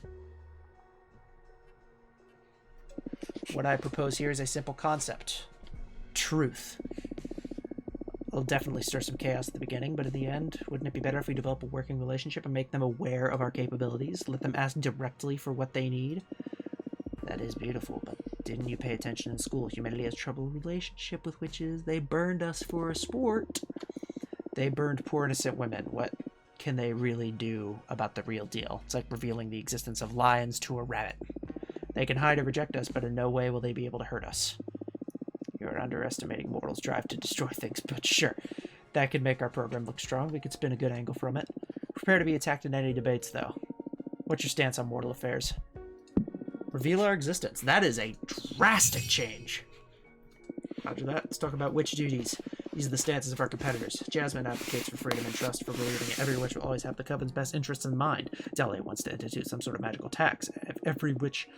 What I propose here is a simple concept. Truth. It'll definitely stir some chaos at the beginning, but in the end, wouldn't it be better if we develop a working relationship and make them aware of our capabilities? Let them ask directly for what they need? That is beautiful, but didn't you pay attention in school? Humanity has troubled relationship with witches. They burned us for a sport. They burned poor innocent women. What can they really do about the real deal? It's like revealing the existence of lions to a rabbit. They can hide or reject us, but in no way will they be able to hurt us. You're underestimating mortals' drive to destroy things, but sure. That could make our program look strong. We could spin a good angle from it. Prepare to be attacked in any debates, though. What's your stance on mortal affairs? Reveal our existence. That is a drastic change. Roger that. Let's talk about witch duties. These are the stances of our competitors. Jasmine advocates for freedom and trust, for believing every witch will always have the Coven's best interests in mind. Dahlia wants to institute some sort of magical tax. Every witch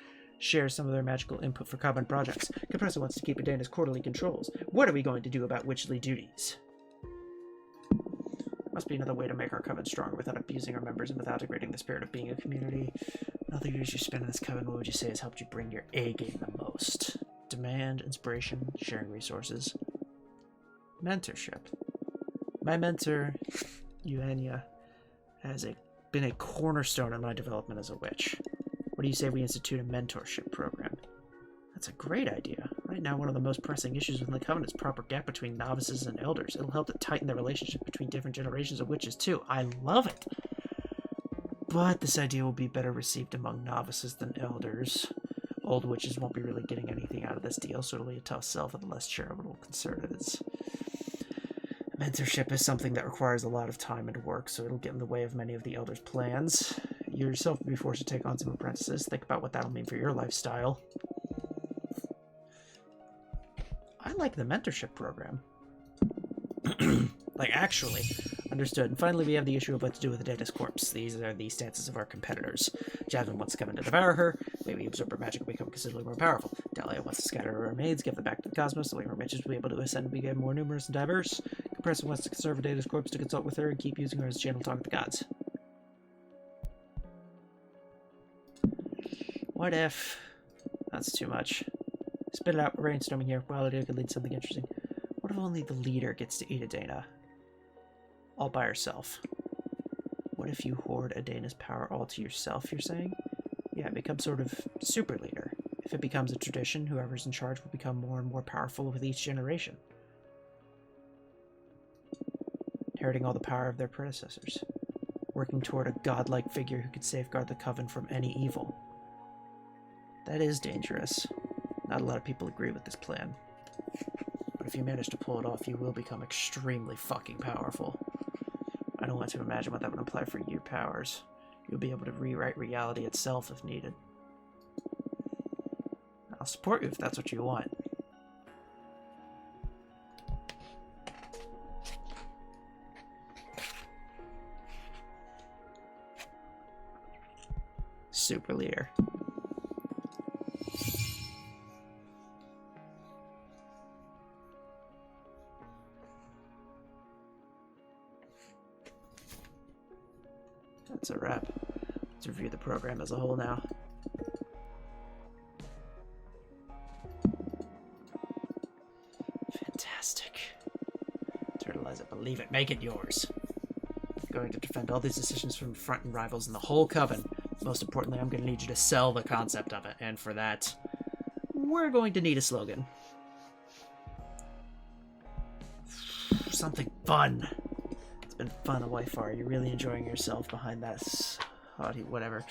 shares some of their magical input for Coven projects. Compressor wants to keep Adana's quarterly controls. What are we going to do about witchly duties? Must be another way to make our Coven stronger without abusing our members and without degrading the spirit of being a community. Another years you spent in this Coven, what would you say has helped you bring your A game the most? Demand, inspiration, sharing resources. Mentorship. My mentor, Eugenia, has been a cornerstone in my development as a witch. What do you say we institute a mentorship program? That's a great idea. Right now, one of the most pressing issues within the Coven is proper gap between novices and elders. It'll help to tighten the relationship between different generations of witches, too. I love it! But this idea will be better received among novices than elders. Old witches won't be really getting anything out of this deal, so it'll be a tough sell for the less charitable conservatives. Mentorship is something that requires a lot of time and work, so it'll get in the way of many of the elders' plans. You yourself will be forced to take on some apprentices. Think about what that'll mean for your lifestyle. I like the mentorship program. Like, actually. Understood. And finally, we have the issue of what to do with Adana's corpse. These are the stances of our competitors. Jasmine wants to come in to devour her. Maybe absorb her magic and become considerably more powerful. Dahlia wants to scatter her remains, give them back to the cosmos, the way her witches will be able to ascend and become more numerous and diverse. Compressor wants to conserve Adana's corpse to consult with her and keep using her as a channel to talk to the gods. What if... That's too much. Spit it out. We're brainstorming here. Well, it could lead to something interesting. What if only the leader gets to eat Adana? All by herself. What if you hoard Adana's power all to yourself, you're saying? Yeah, become sort of super leader. If it becomes a tradition, whoever's in charge will become more and more powerful with each generation. Inheriting all the power of their predecessors. Working toward a godlike figure who could safeguard the Coven from any evil. That is dangerous. Not a lot of people agree with this plan. But if you manage to pull it off, you will become extremely fucking powerful. I don't want to imagine what that would imply for your powers. You'll be able to rewrite reality itself if needed. I'll support you if that's what you want. Super leader. That's a wrap. Let's review the program as a whole now. Fantastic. Turtleize it, believe it, make it yours. I'm going to defend all these decisions from front and rivals in the whole Coven. Most importantly, I'm going to need you to sell the concept of it, and for that, we're going to need a slogan. Something fun. It's been fun away far. You're really enjoying yourself behind that haughty whatever.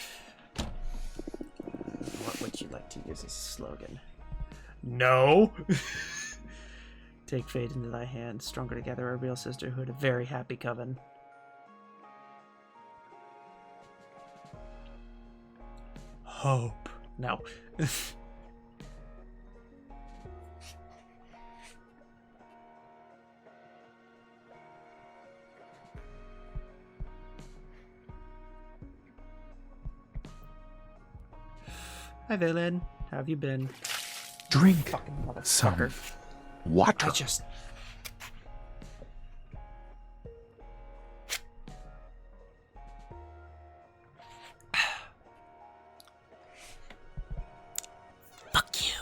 What would you like to use as a slogan? No! Take fate into thy hand. Stronger together, a real sisterhood, a very happy Coven. Hope. No. Hi, villain. How have you been? Drink Fucking some motherfucker. water. I just... Fuck you.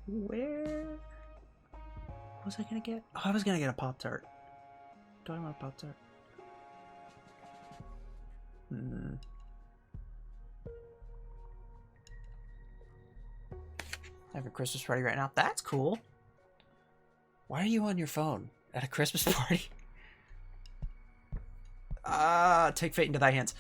Where was I gonna get? Oh, I was gonna get a Pop-Tart. Do I want a Pop-Tart? I have a Christmas party right now. That's cool. Why are you on your phone at a Christmas party? Take fate into thy hands.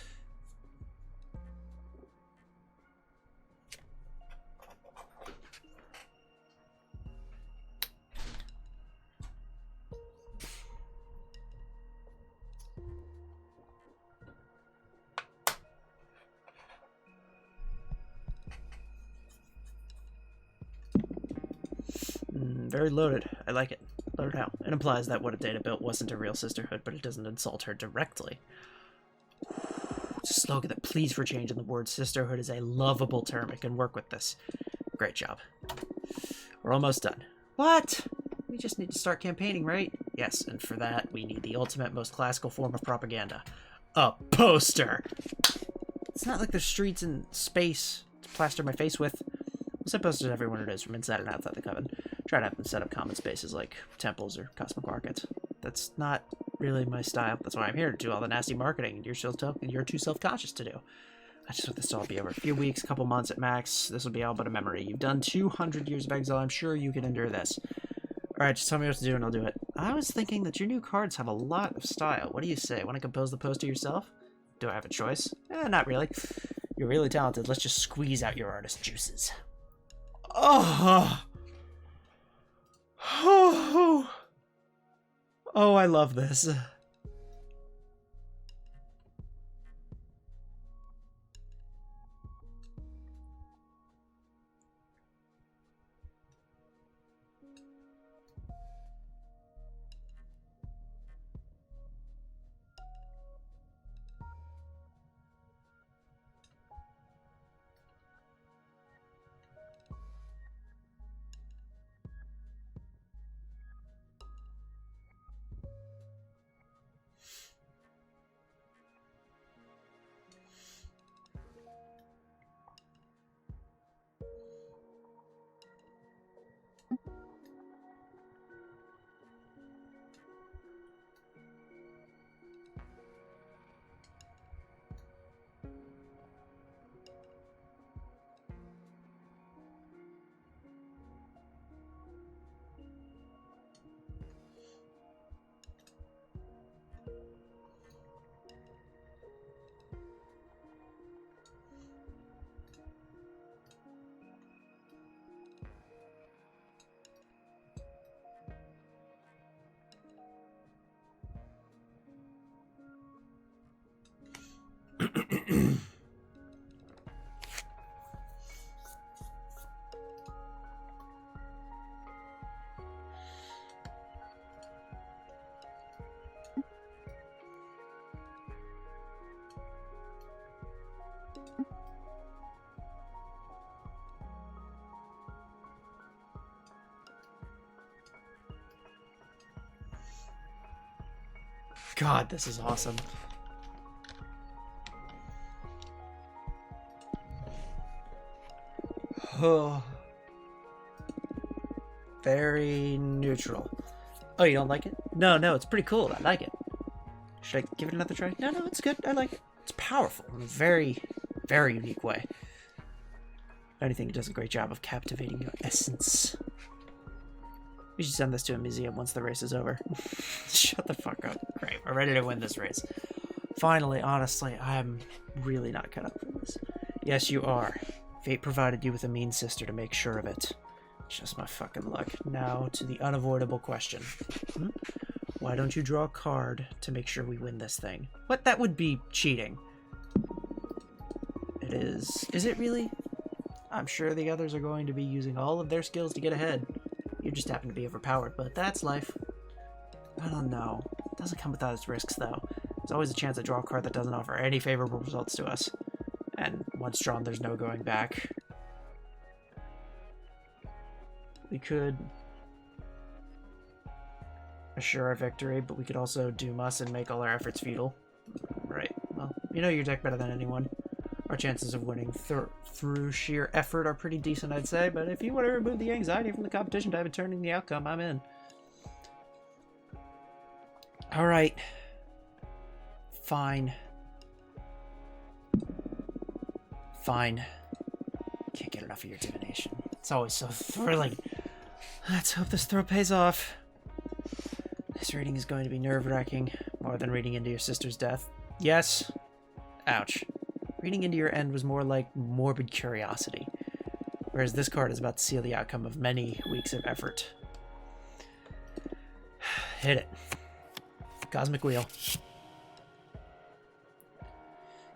Very loaded. I like it. Loaded how? It implies that what Data built wasn't a real sisterhood, but it doesn't insult her directly. It's a slogan that pleads for change, and the word sisterhood is a lovable term. It can work with this. Great job. We're almost done. What? We just need to start campaigning, right? Yes, and for that, we need the ultimate, most classical form of propaganda. A poster! It's not like there's streets in space to plaster my face with. We'll set posters everywhere it is, from inside and outside the coven. Try to have them set up common spaces like temples or cosmic markets. That's not really my style. That's why I'm here, to do all the nasty marketing you're too self-conscious to do. I just want this to all be over. A few weeks, a couple months at max. This will be all but a memory. You've done 200 years of exile. I'm sure you can endure this. Alright, just tell me what to do and I'll do it. I was thinking that your new cards have a lot of style. What do you say? Want to compose the poster yourself? Do I have a choice? Not really. You're really talented. Let's just squeeze out your artist juices. Oh! Oh! Oh, I love this. God, this is awesome. Oh. Very neutral. Oh, you don't like it? No, it's pretty cool. I like it. Should I give it another try? No, it's good. I like it. It's powerful in a very, very unique way. I think it does a great job of captivating your essence. We should send this to a museum once the race is over. Shut the fuck up. Great, we're ready to win this race. Finally, honestly, I'm really not cut up for this. Yes, you are. Fate provided you with a mean sister to make sure of it. Just my fucking luck. Now to the unavoidable question. Why don't you draw a card to make sure we win this thing? What? That would be cheating. It is. Is it really? I'm sure the others are going to be using all of their skills to get ahead. You just happen to be overpowered, but that's life. I don't know. It doesn't come without its risks, though. There's always a chance to draw a card that doesn't offer any favorable results to us. And once drawn, there's no going back. We could assure our victory, but we could also doom us and make all our efforts futile. Right. Well, you know your deck better than anyone. Our chances of winning through sheer effort are pretty decent, I'd say, but if you want to remove the anxiety from the competition by determining the outcome, I'm in. Alright. Fine. Fine. Can't get enough of your divination. It's always so thrilling. Let's hope this throw pays off. This reading is going to be nerve-wracking, more than reading into your sister's death. Yes. Ouch. Reading into your end was more like morbid curiosity, whereas this card is about to seal the outcome of many weeks of effort. Hit it. Cosmic Wheel.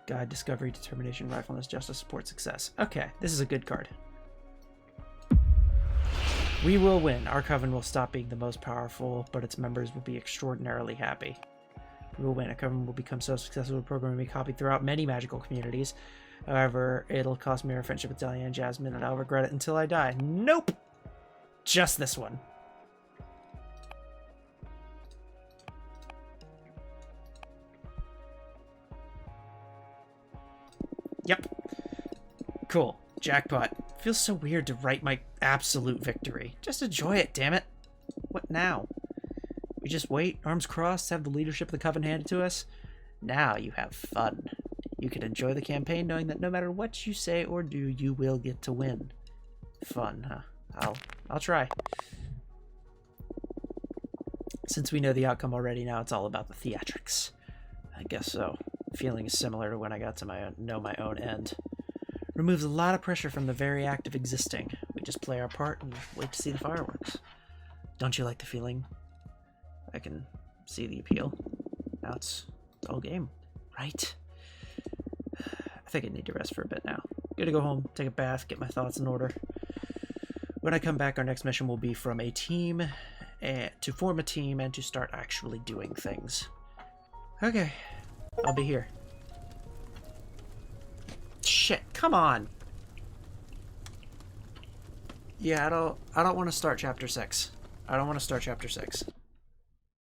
Guide, Discovery, Determination, Rifleness, Justice, Support, Success. Okay, this is a good card. We will win. Our coven will stop being the most powerful, but its members will be extraordinarily happy. We will win. Our coven will become so successful, the program will be copied throughout many magical communities. However, it'll cost me our friendship with Dahlia and Jasmine, and I'll regret it until I die. Nope! Just this one. Yep. Cool. Jackpot. Feels so weird to write my absolute victory. Just enjoy it, damn it. What now? We just wait, arms crossed, have the leadership of the coven handed to us? Now you have fun. You can enjoy the campaign knowing that no matter what you say or do, you will get to win. Fun, huh? I'll try. Since we know the outcome already, now it's all about the theatrics. I guess so. Feeling is similar to when I got to know my own end. Removes a lot of pressure from the very act of existing. We just play our part and wait to see the fireworks. Don't you like the feeling? I can see the appeal. Now it's all game, right? I think I need to rest for a bit now. Gonna go home, take a bath, get my thoughts in order. When I come back, our next mission will be from a team, to form a team and to start actually doing things. Okay, I'll be here. Shit, come on. Yeah, I don't want to start chapter 6. I don't want to start chapter 6.